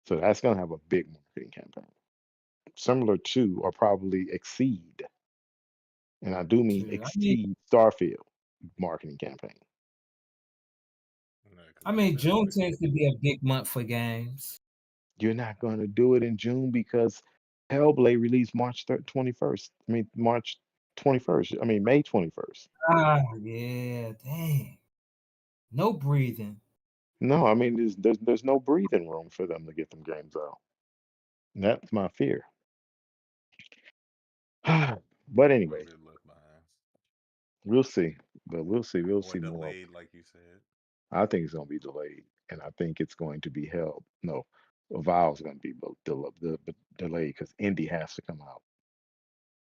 So that's going to have a big marketing campaign. Similar to or probably exceed, and I do mean Shit, exceed Starfield marketing campaign. Yeah, 'cause I like I mean, said, it's June been tends to be a big month for games. You're not going to do it in June because Hellblade released March 21st. I mean, March 21st. I mean, May 21st. Yeah, dang. No breathing. No, I mean, there's no breathing room for them to get them games out. And that's my fear. But a little anyway, bit left behind we'll see. But we'll see. We'll or see more. delayed, like you said. I think it's going to be delayed, and I think it's going to be held. No, Avowed's going to be delayed because Indy has to come out.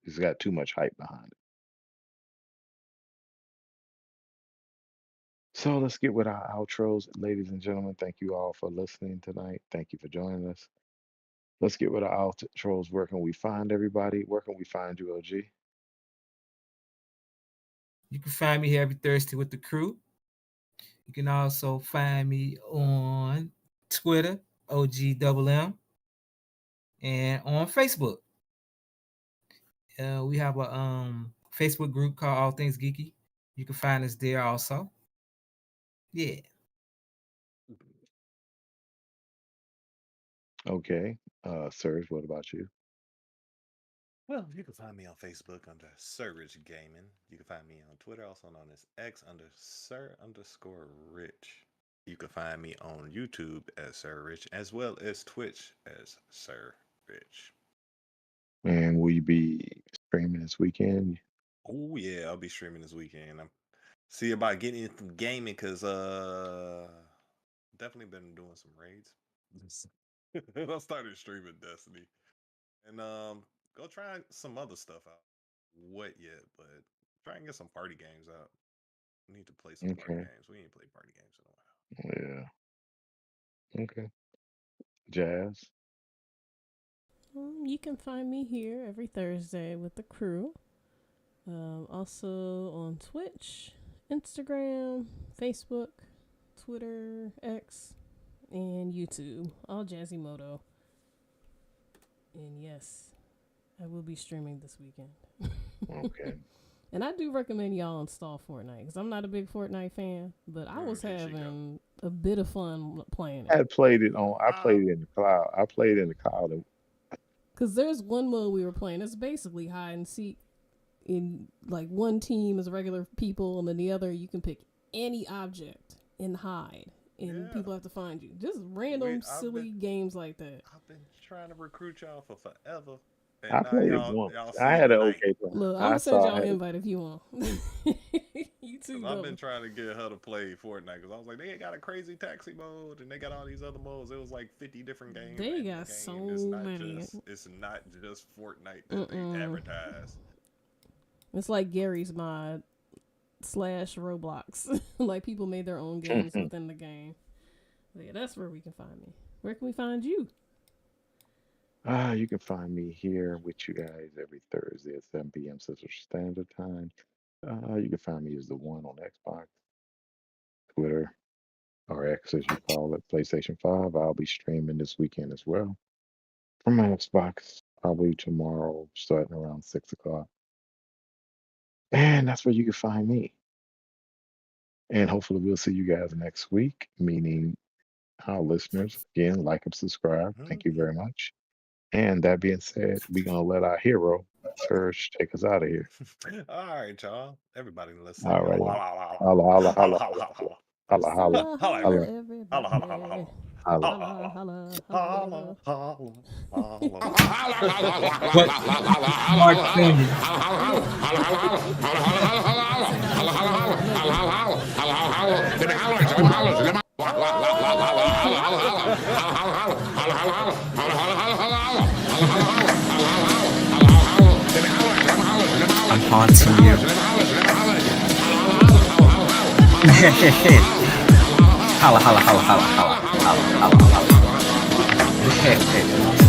It's got too much hype behind it. So let's get with our outros, ladies and gentlemen. Thank you all for listening tonight. Thank you for joining us. Let's get with our outros. Where can we find everybody? Where can we find you, OG? You can find me here every Thursday with the crew. You can also find me on Twitter, OGMM, and on Facebook. We have a Facebook group called All Things Geeky. You can find us there also. Yeah. Okay. Serge, what about you? Well, you can find me on Facebook under Sir Rich Gaming. You can find me on Twitter, also known as X under Sir_Rich. You can find me on YouTube as Sir Rich, as well as Twitch as Sir Rich. And will you be streaming this weekend? Oh yeah, I'll be streaming this weekend. I'm see about getting into gaming because definitely been doing some raids. I started streaming Destiny. And go try some other stuff out. What yet, but try and get some party games out. We need to play some party Okay. games. We ain't played party games in a while. Yeah. Okay. Jazz. You can find me here every Thursday with the crew. Also on Twitch, Instagram, Facebook, Twitter, X, and YouTube. All Jazzy Moto. And yes, I will be streaming this weekend. Okay. And I do recommend y'all install Fortnite because I'm not a big Fortnite fan, but I was There she go. having a bit of fun playing I it. played it on. I played it in the cloud. I played it in the cloud. Because there's one mode we were playing. It's basically hide and seek. In like one team is regular people, and then the other you can pick any object and hide, and Yeah. people have to find you. Just random silly games like that. I've been trying to recruit y'all for forever. And I now played it y'all once. see I had an tonight. okay plan. Look, I'm I gonna send saw y'all an it. invite if you want. You too. 'Cause I've been trying to get her to play Fortnite because I was like, they got a crazy taxi mode and they got all these other modes. It was like 50 different games. They in the got game. so It's not many. it's not just Fortnite that they advertise. It's like Gary's mod / Roblox. Like people made their own games within the game. But yeah, that's where we can find me. Where can we find you? You can find me here with you guys every Thursday at 7 p.m. Central Standard Time. You can find me as the one on Xbox, Twitter, or X as you call it, PlayStation 5. I'll be streaming this weekend as well from my Xbox, probably tomorrow, starting around 6 o'clock. And that's where you can find me. And hopefully we'll see you guys next week, meaning our listeners. Again, like and subscribe. Thank you very much. And that being said, we're going to let our hero, Serge, take us out of here. All right, y'all. Everybody, let's say All right. holla, holla, Holla, holla, holla, holla, holla, holla, holla, holla, Holla, holla, holla, holla, everybody. holla, holla, holla, holla. Holla. Holla, holla, holla, holla. What Mark saying? I'm haunting you. Holla, holla, holla, holla, holla, holla, holla, holla.